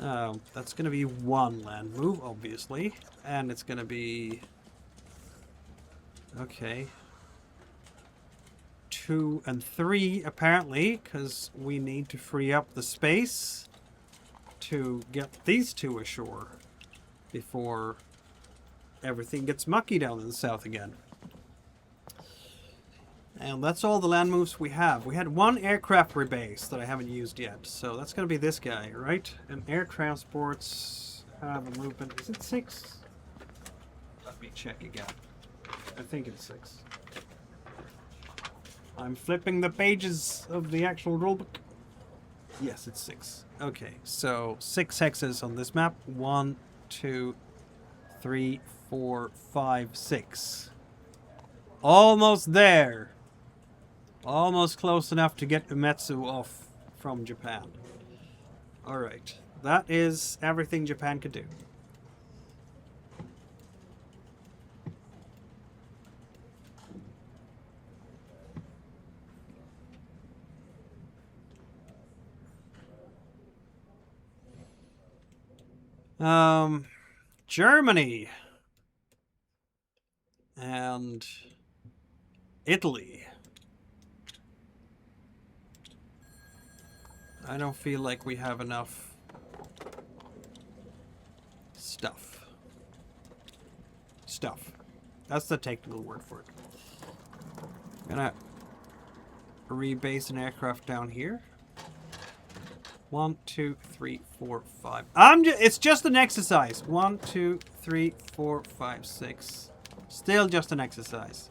That's going to be 1 land move, obviously. And it's going to be... Okay. 2 and 3, apparently, because we need to free up the space to get these two ashore before everything gets mucky down in the south again. And that's all the land moves we have. We had one aircraft rebase that I haven't used yet, so that's going to be this guy, right? And air transports have a movement. Is it 6? Let me check again. I think it's 6. I'm flipping the pages of the actual rulebook. Yes, it's 6. Okay, so 6 hexes on this map. 1, 2, 3, 4, 5, 6. Almost there. Almost close enough to get Umetsu off from Japan. Alright, that is everything Japan could do. Germany and Italy. I don't feel like we have enough stuff. That's the technical word for it. I'm gonna rebase an aircraft down here. 1, 2, 3, 4, 5. It's just an exercise. 1, 2, 3, 4, 5, 6. Still just an exercise.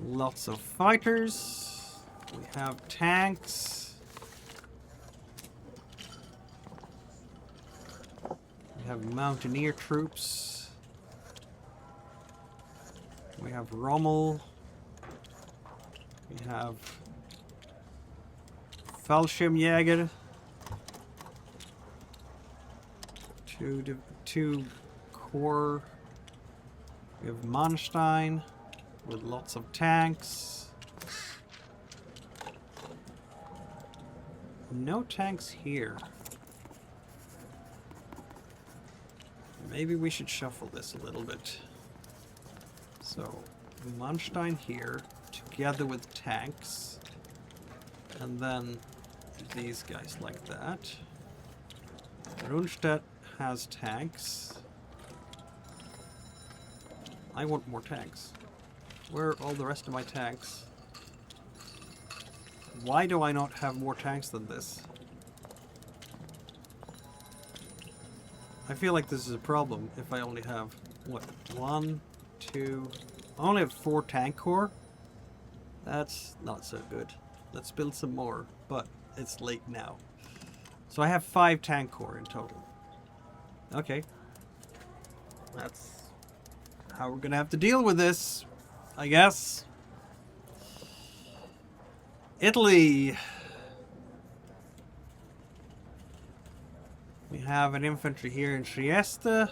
Lots of fighters. We have tanks. We have mountaineer troops. We have Rommel. We have Fallschirmjäger. Two core. We have Manstein with lots of tanks. No tanks here. Maybe we should shuffle this a little bit. So, Manstein here, together with tanks. And then these guys like that. Rundstedt has tanks. I want more tanks. Where are all the rest of my tanks? Why do I not have more tanks than this? I feel like this is a problem if I only have, what, 1, 2... I only have 4 tank corps? That's not so good. Let's build some more, but it's late now. So I have 5 tank corps in total. Okay. That's how we're gonna have to deal with this, I guess. Italy. We have an infantry here in Trieste.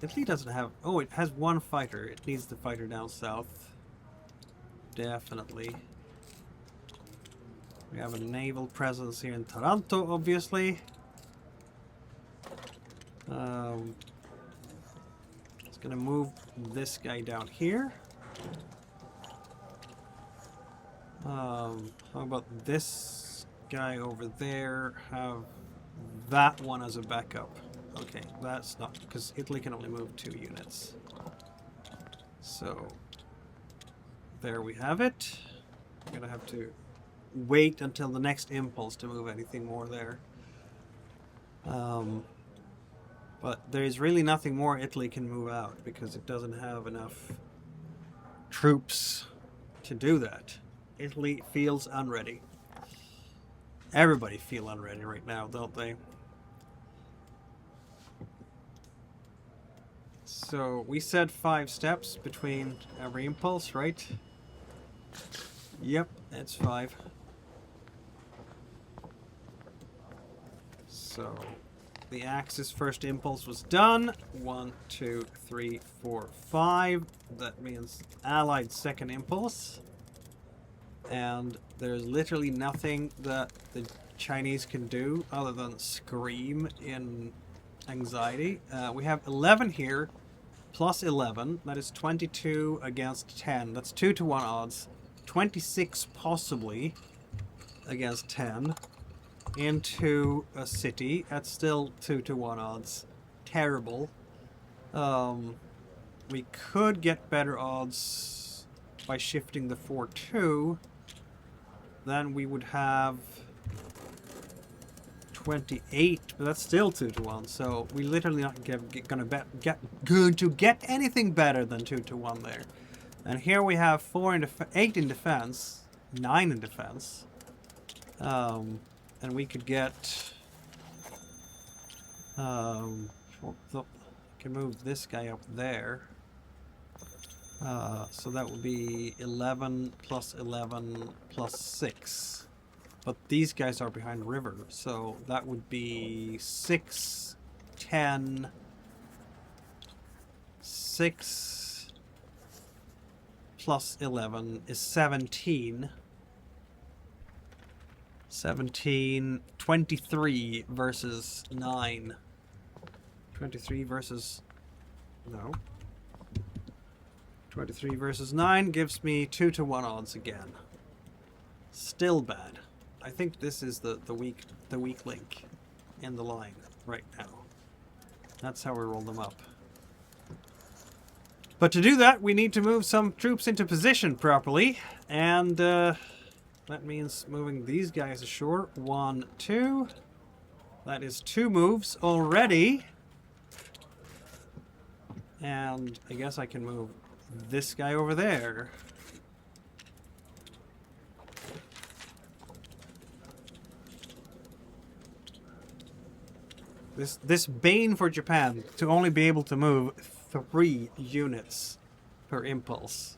Italy doesn't have... Oh, it has 1 fighter. It needs the fighter down south. Definitely. We have a naval presence here in Taranto, obviously. It's gonna move this guy down here. How about this guy over there? Have that one as a backup. Okay, that's not... because Italy can only move 2 units. So, there we have it. I'm gonna have to wait until the next impulse to move anything more there. But there's really nothing more Italy can move out because it doesn't have enough troops to do that. Italy feels unready. Everybody feel unready right now, don't they? So we said 5 steps between every impulse, right? Yep, it's 5. So the Axis first impulse was done. 1, 2, 3, 4, 5. That means Allied second impulse. And there's literally nothing that the Chinese can do other than scream in anxiety. We have 11 here, plus 11. That is 22 against 10. That's 2 to 1 odds. 26 possibly against 10. Into a city. That's still 2 to 1 odds. Terrible. We could get better odds by shifting the 4-2. Then we would have 28, but that's still 2 to 1. So we literally not going to get anything better than 2 to 1 there. And here we have 8 in defense, 9 in defense, and we could get. Can move this guy up there. So that would be 11 plus 11 plus 6. But these guys are behind river, so that would be 6, 10, 6 plus 11 is 17. 17, 23 versus 9. 23 versus... no. 23 versus 9 gives me 2 to 1 odds again. Still bad. I think this is the weak link in the line right now. That's how we roll them up. But to do that, we need to move some troops into position properly, and that means moving these guys ashore. 1, 2. That is 2 moves already. And I guess I can move this guy over there. This bane for Japan to only be able to move 3 units per impulse.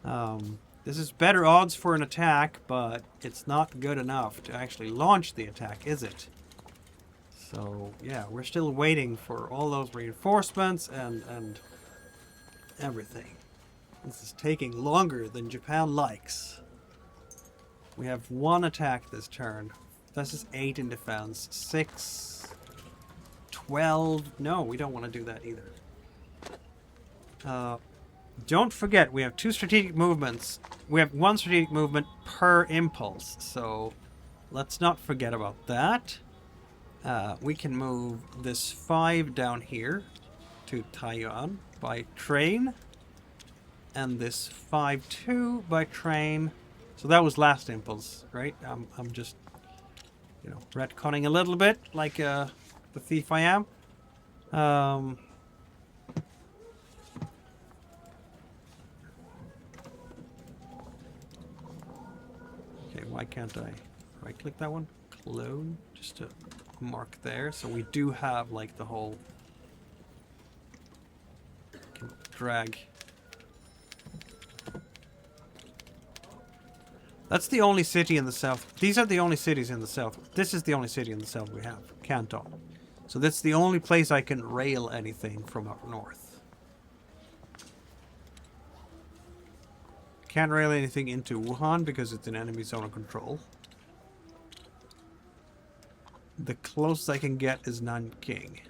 This is better odds for an attack, but it's not good enough to actually launch the attack, is it? So yeah, we're still waiting for all those reinforcements and everything. This is taking longer than Japan likes. We have 1 attack this turn. This is 8 in defense. 6, 12. No, we don't want to do that either. Don't forget, we have 2 strategic movements. We have 1 strategic movement per impulse, so let's not forget about that. We can move this 5 down here to Taiwan by train, and this 5-2 by train. So that was last impulse, right? I'm just, you know, retconning a little bit, like the thief I am. Okay, why can't I right-click that one? Clone, just to mark there. So we do have like the whole. Can drag. That's the only city in the south. These are the only cities in the south. This is the only city in the south we have, Canton. So that's the only place I can rail anything from up north. Can't rail anything into Wuhan because it's an enemy zone of control. The closest I can get is Nanking.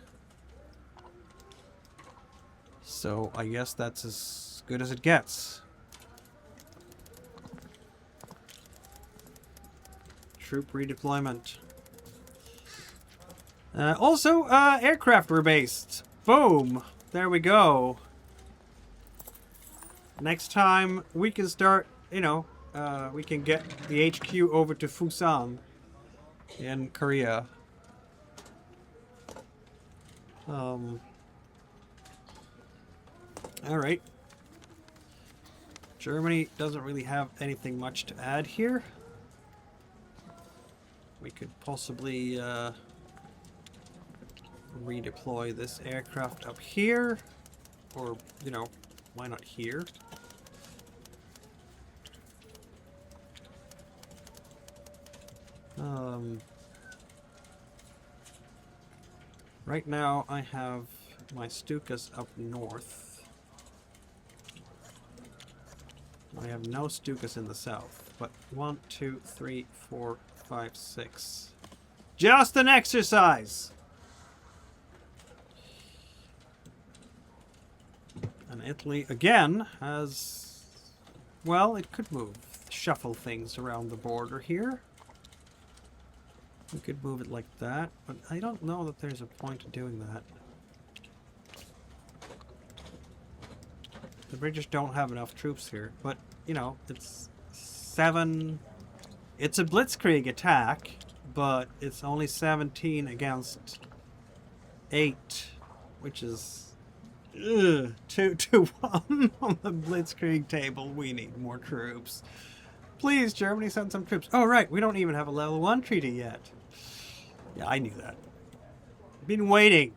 So I guess that's as good as it gets. Troop redeployment. Also, aircraft were based. Boom! There we go. Next time we can start, you know, we can get the HQ over to Fusan in Korea. Alright. Germany doesn't really have anything much to add here. We could possibly redeploy this aircraft up here. Or, you know, why not here? Right now I have my Stukas up north. I have no Stukas in the south, but 1, 2, 3, 4, 5, 6. Just an exercise! And Italy, again, has... Well, it could move. Shuffle things around the border here. We could move it like that, but I don't know that there's a point in doing that. The British don't have enough troops here, but, you know, it's 7... It's a blitzkrieg attack, but it's only 17 against 8, which is 2 to 1 on the blitzkrieg table. We need more troops. Please, Germany, send some troops. Oh, right, we don't even have a level 1 treaty yet. Yeah, I knew that. Been waiting.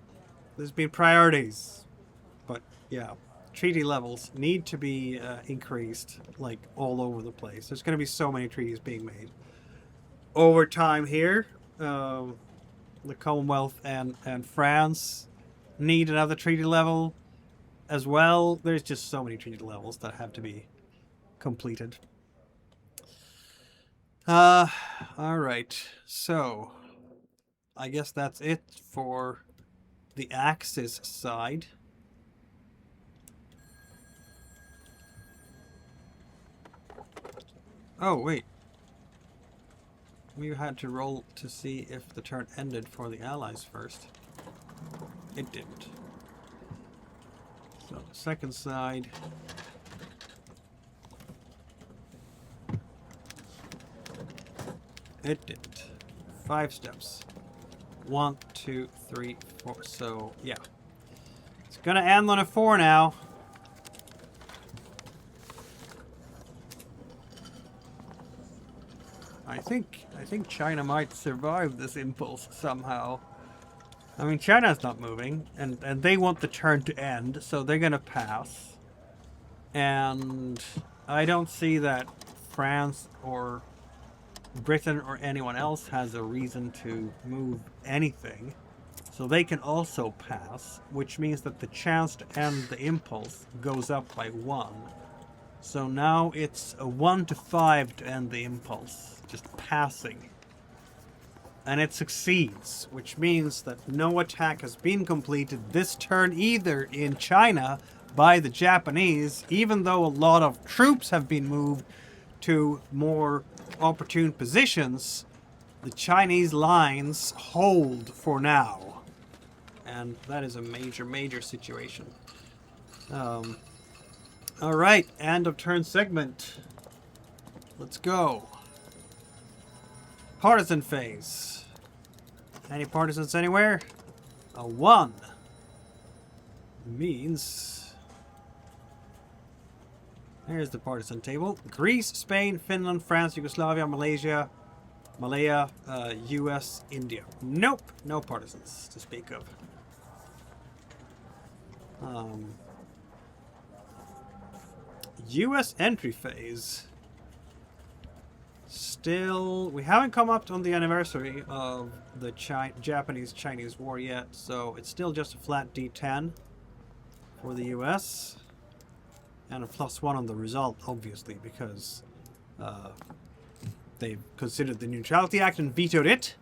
There's been priorities. But, yeah, treaty levels need to be increased, like, all over the place. There's going to be so many treaties being made. Over time here, the Commonwealth and France need another treaty level as well. There's just so many treaty levels that have to be completed. Alright, so I guess that's it for the Axis side. Oh, wait. We had to roll to see if the turn ended for the Allies first. It didn't. So, second side. It didn't. 5 steps. 1, 2, 3, 4. So, yeah. It's gonna end on a 4 now. I think China might survive this impulse somehow. I mean, China's not moving, and they want the turn to end, so they're gonna pass. And I don't see that France or Britain or anyone else has a reason to move anything. So they can also pass, which means that the chance to end the impulse goes up by 1. So now it's a 1 to 5 to end the impulse, just passing. And it succeeds, which means that no attack has been completed this turn either in China by the Japanese, even though a lot of troops have been moved to more opportune positions. The Chinese lines hold for now. And that is a major, major situation. Alright, end of turn segment. Let's go. Partisan phase. Any partisans anywhere? A 1. Means... There's the partisan table. Greece, Spain, Finland, France, Yugoslavia, Malaysia, Malaya, US, India. Nope, no partisans to speak of. US entry phase. Still, we haven't come up on the anniversary of the Japanese-Chinese war yet, so it's still just a flat D10 for the US. And a +1 on the result, obviously, because they considered the Neutrality Act and vetoed it.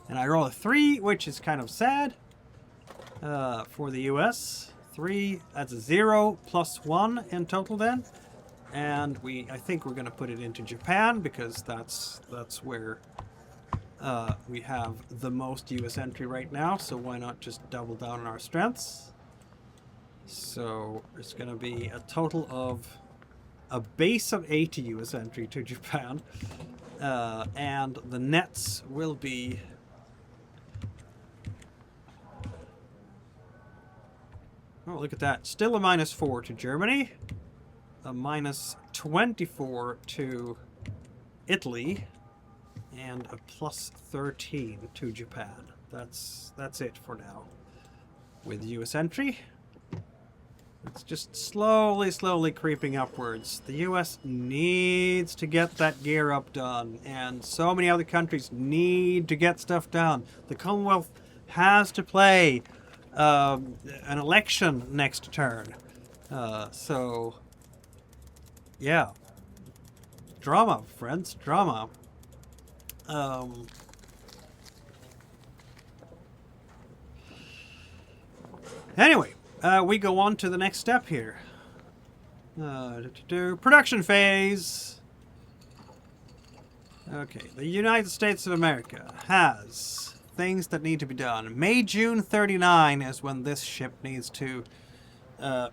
And I roll a 3, which is kind of sad for the US. 3, that's a 0, +1 in total then. And I think we're going to put it into Japan, because that's where we have the most US entry right now. So why not just double down on our strengths? So it's going to be a total of a base of 80 US entry to Japan. And the nets will be... Oh, look at that. Still a -4 to Germany. A -24 to Italy. And a +13 to Japan. That's it for now. With US entry. It's just slowly creeping upwards. The US needs to get that gear up done, and so many other countries need to get stuff done. The Commonwealth has to play an election next turn. So, yeah. Drama, friends, drama. Anyway. We go on to the next step here. Production phase. Okay, the United States of America has things that need to be done. May, June 39 is when this ship needs to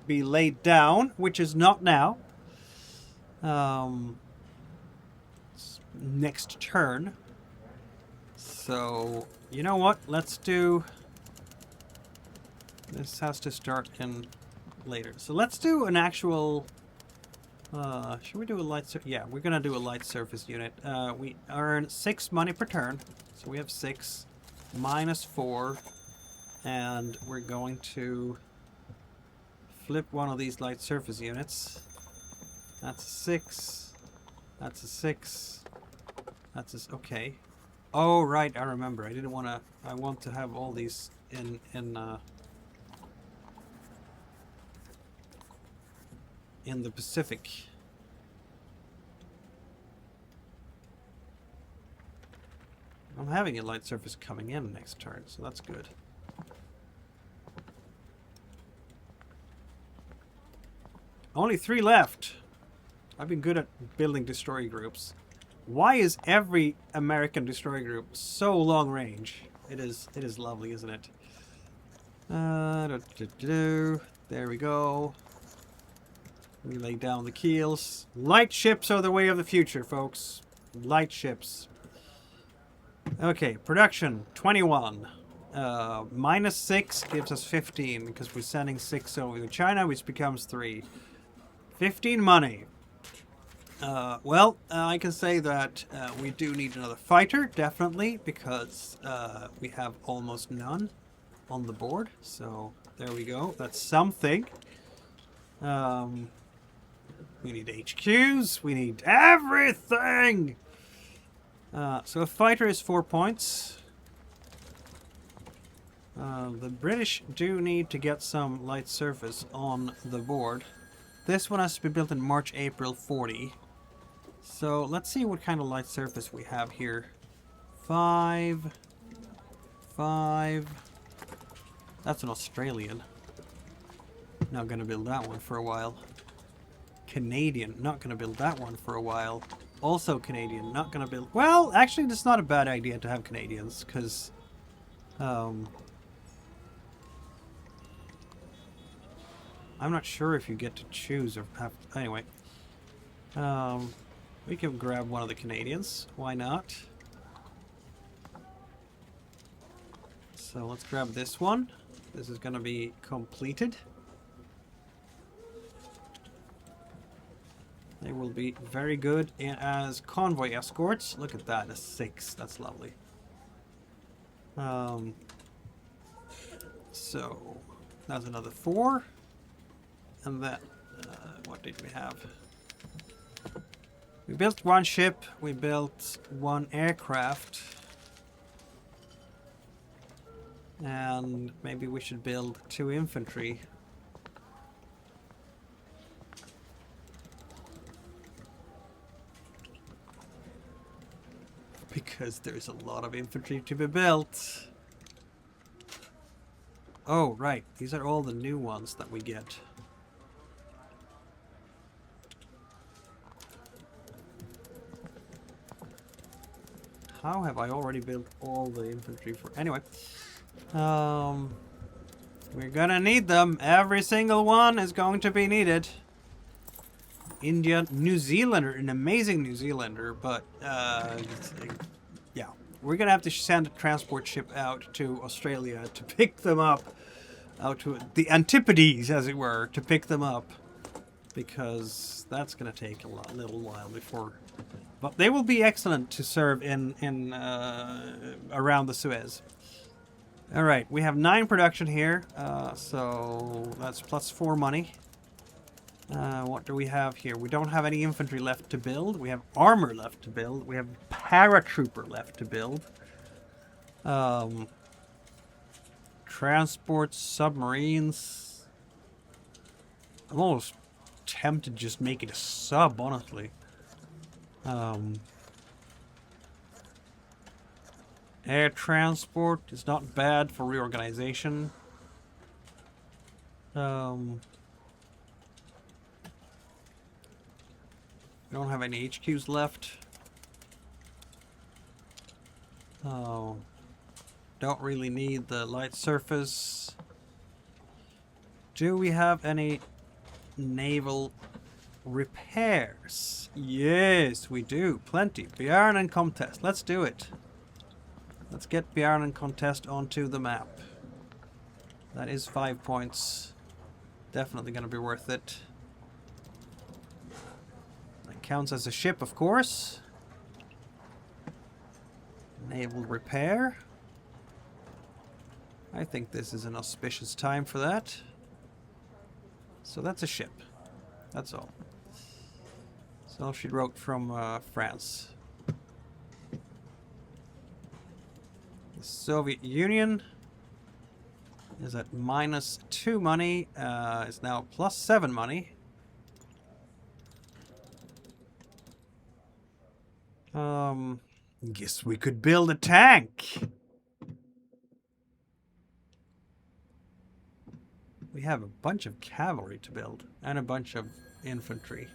be laid down, which is not now. Next turn. So, you know what? Let's do... This has to start in later. So let's do an actual... should we do a light... Yeah, we're gonna do a light surface unit. We earn 6 money per turn. So we have 6 minus 4. And we're going to flip one of these light surface units. That's a 6. That's a 6. That's a... Okay. Oh, right, I remember. I didn't want to... I want to have all these in the Pacific. I'm having a light surface coming in next turn, so that's good. Only 3 left. I've been good at building destroyer groups. Why is every American destroyer group so long range? It is lovely, isn't it? There we go. We lay down the keels. Light ships are the way of the future, folks. Light ships. Okay, production 21. Minus 6 gives us 15 because we're sending 6 over to China, which becomes 3. 15 money. Well, I can say that we do need another fighter, definitely, because we have almost none on the board. So there we go. That's something. We need HQs. We need everything. So a fighter is 4 points. The British do need to get some light surface on the board. This one has to be built in March, April 40. So let's see what kind of light surface we have here. 5. 5. That's an Australian. Not gonna build that one for a while. Canadian. Not gonna build that one for a while. Also Canadian. Not gonna build... Well, actually, that's not a bad idea to have Canadians, because... I'm not sure if you get to choose or have... Anyway. We can grab one of the Canadians. Why not? So let's grab this one. This is going to be completed. They will be very good as convoy escorts. Look at that, a 6. That's lovely. So that's another 4. And then, what did we have? We built 1 ship, we built 1 aircraft. And maybe we should build 2 infantry. Because there's a lot of infantry to be built. Oh, right. These are all the new ones that we get. How have I already built all the infantry for... Anyway. We're gonna need them. Every single one is going to be needed. India, New Zealander, an amazing New Zealander, but, yeah. We're gonna have to send a transport ship out to Australia to pick them up. Out to the Antipodes, as it were, to pick them up. Because that's gonna take a little while before... But they will be excellent to serve in around the Suez. All right, we have 9 production here, so that's plus 4 money. What do we have here? We don't have any infantry left to build. We have armor left to build. We have paratrooper left to build. Transport submarines. I'm almost tempted to just make it a sub, honestly. Air transport is not bad for reorganization. Don't have any HQs left. Oh. Don't really need the light surface. Do we have any naval repairs? Yes, we do. Plenty. Bjarne and Contest. Let's do it. Let's get Bjarne and Contest onto the map. That is 5 points. Definitely going to be worth it. That counts as a ship, of course. Naval repair. I think this is an auspicious time for that. So that's a ship. That's all. That's all she wrote from France. The Soviet Union is at -2 money. Is now +7 money. Guess we could build a tank. We have a bunch of cavalry to build and a bunch of infantry.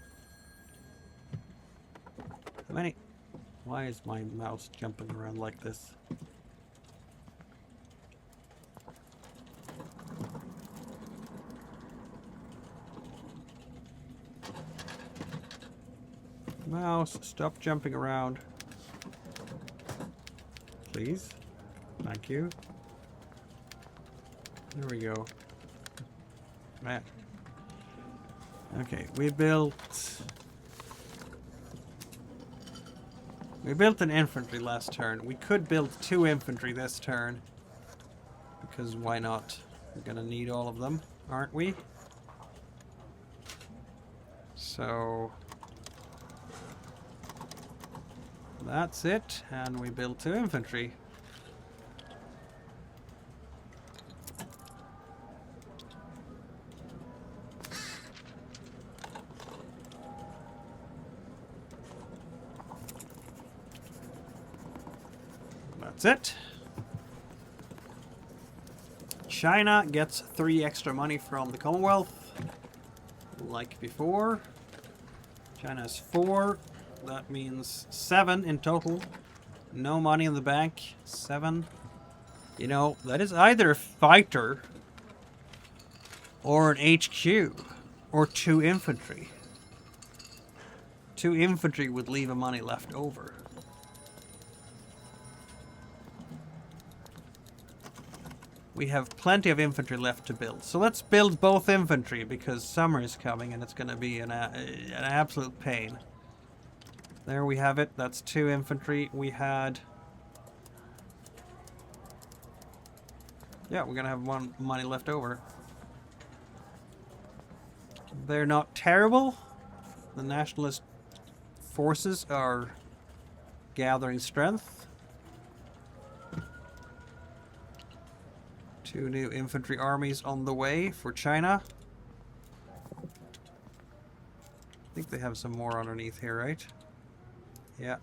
How many? Why is my mouse jumping around like this? Mouse, stop jumping around. Please. Thank you. There we go. Man. Okay, we built an infantry last turn. We could build 2 infantry this turn. Because why not? We're gonna need all of them, aren't we? So that's it, and we build 2 infantry. That's it. China gets 3 extra money from the Commonwealth, like before. China has 4. That means 7 in total. No money in the bank. 7. You know, that is either a fighter or an HQ or 2 infantry. 2 infantry would leave a money left over. We have plenty of infantry left to build. So let's build both infantry because summer is coming and it's going to be an absolute pain. There we have it. That's 2 infantry. We had... Yeah, we're going to have 1 money left over. They're not terrible. The nationalist forces are gathering strength. 2 new infantry armies on the way for China. I think they have some more underneath here, right? Yeah.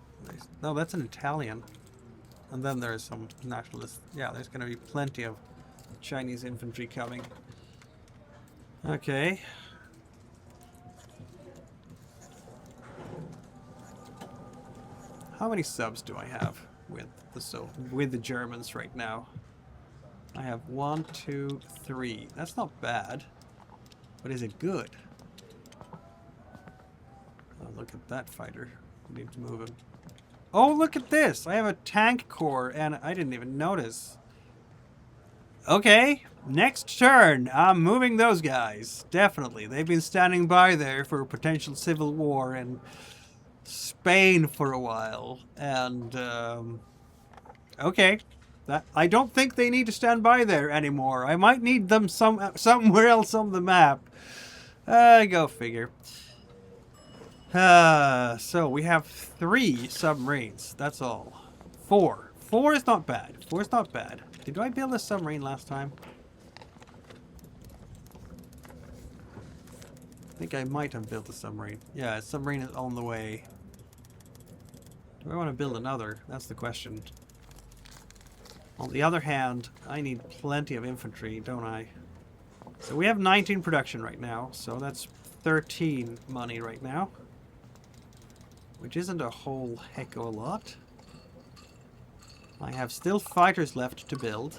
No, that's an Italian. And then there's some nationalist. Yeah, there's going to be plenty of Chinese infantry coming. Okay. How many subs do I have with the Germans right now? I have 1, 2, 3. That's not bad. But is it good? Oh, look at that fighter. We need to move him. Oh, look at this! I have a tank corps, and I didn't even notice. Okay, next turn. I'm moving those guys. Definitely. They've been standing by there for a potential civil war in Spain for a while. And, okay. I don't think they need to stand by there anymore. I might need them somewhere else on the map. Go figure. So we have 3 submarines. That's all. 4. 4 is not bad. 4 is not bad. Did I build a submarine last time? I think I might have built a submarine. Yeah, a submarine is on the way. Do I want to build another? That's the question. On the other hand, I need plenty of infantry, don't I? So we have 19 production right now, so that's 13 money right now. which isn't a whole heck of a lot. I have still fighters left to build.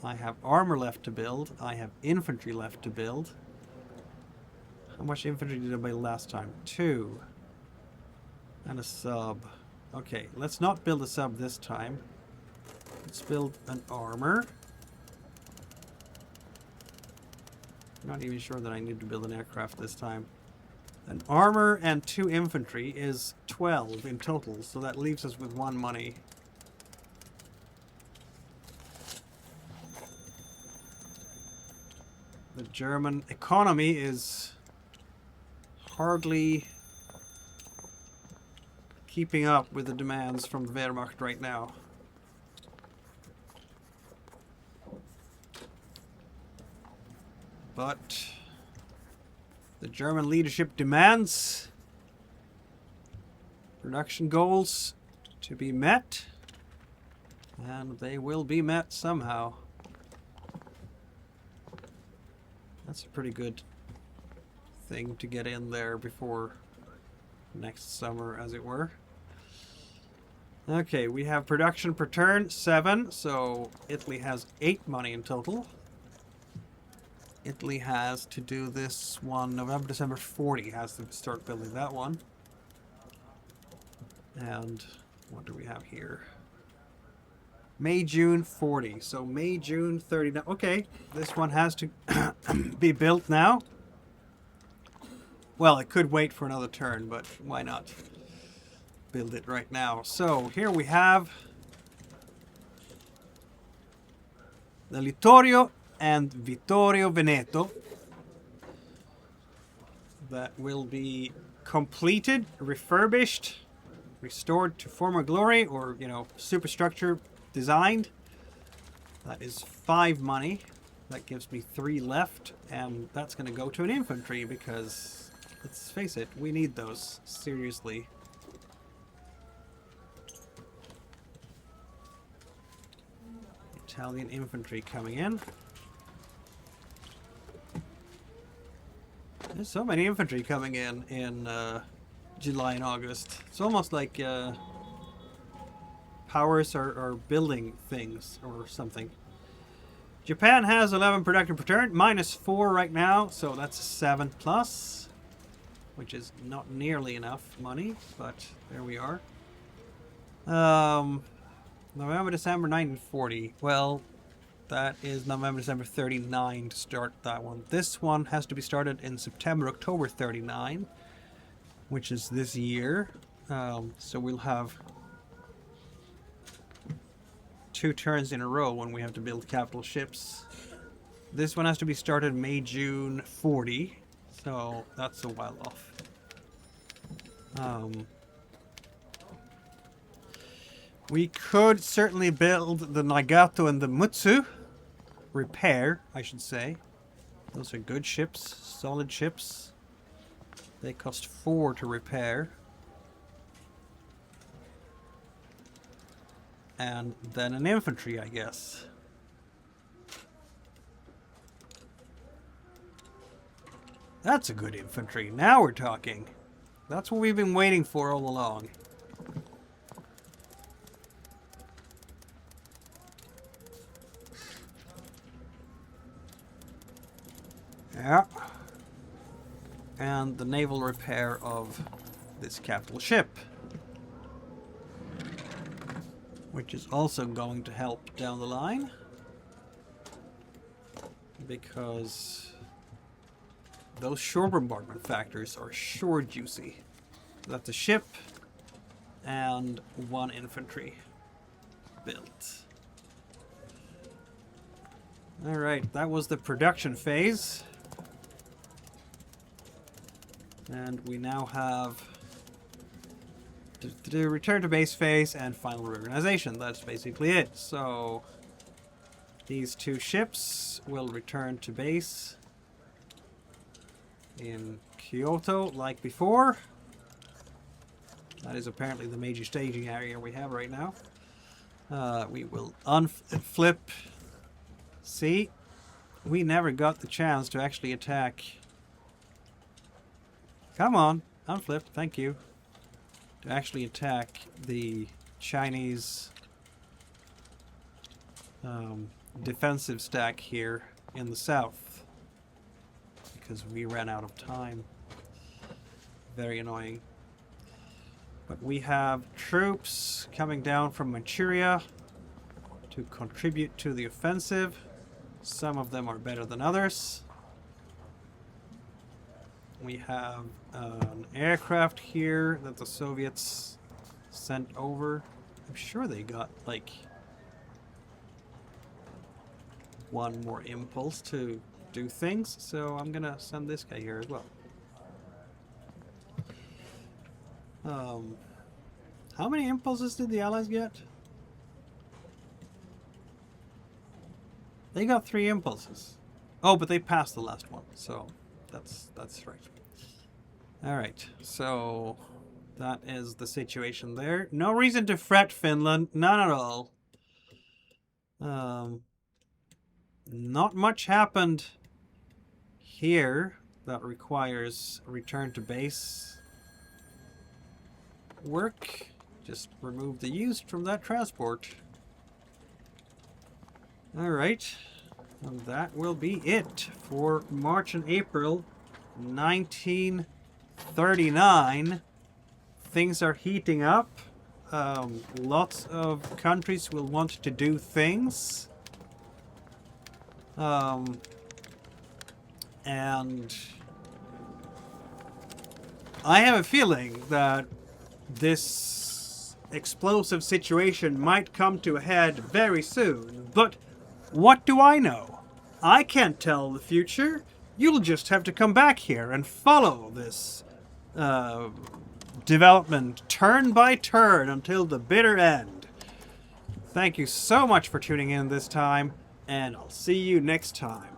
I have armor left to build. I have infantry left to build. How much infantry did I build last time? 2. And a sub. Okay, let's not build a sub this time. Let's build an armor. I'm not even sure that I need to build an aircraft this time. An armor and 2 infantry is 12 in total, so that leaves us with 1 money. The German economy is hardly keeping up with the demands from the Wehrmacht right now. But the German leadership demands production goals to be met, and they will be met somehow. That's a pretty good thing to get in there before next summer, as it were. Okay, we have production per turn 7, so Italy has 8 money in total. Italy has to do this one November, December 40, has to start building that one. And what do we have here? May, June 40. So May, June 39. Okay, this one has to be built now. Well, it could wait for another turn, but why not build it right now? So here we have the Littorio and Vittorio Veneto that will be completed, refurbished, restored to former glory, or, you know, superstructure designed. That is 5 money. That gives me 3 left, and that's going to go to an infantry because, let's face it, we need those seriously. Italian infantry coming in. There's so many infantry coming in July and August. It's almost like powers are building things or something. Japan has 11 production per turn, -4 right now, so that's a 7 plus, which is not nearly enough money, but there we are. November, December 1940. Well, that is November, December 39 to start that one. This one has to be started in September, October 39, which is this year. So we'll have 2 turns in a row when we have to build capital ships. This one has to be started May, June 40, so that's a while off. We could certainly build the Nagato and the Mutsu. Repair, I should say. Those are good ships, solid ships. They cost 4 to repair. And then an infantry, I guess. That's a good infantry. Now we're talking. That's what we've been waiting for all along. Yeah. And the naval repair of this capital ship, which is also going to help down the line, because those shore bombardment factors are sure juicy. That's a ship and 1 infantry built. Alright, that was the production phase. And we now have the return to base phase and final reorganization. That's basically it. So these 2 ships will return to base in Kyoto like before. That is apparently the major staging area we have right now. We will unflip. See, we never got the chance to actually attack. Come on, unflip, thank you. to actually attack the Chinese defensive stack here in the south, because we ran out of time. Very annoying. But we have troops coming down from Manchuria to contribute to the offensive. Some of them are better than others. We have an aircraft here that the Soviets sent over. I'm sure they got like one more impulse to do things, so I'm gonna send this guy here as well. How many impulses did the Allies get? They got 3 impulses. Oh, but they passed the last one, so that's right. Alright, so that is the situation there. No reason to fret, Finland. None at all. Not much happened here that requires return to base work. Just remove the used from that transport. Alright, and that will be it for March and April 1939. Things are heating up. Lots of countries will want to do things. And I have a feeling that this explosive situation might come to a head very soon. But what do I know? I can't tell the future. You'll just have to come back here and follow this development turn by turn until the bitter end. Thank you so much for tuning in this time, and I'll see you next time.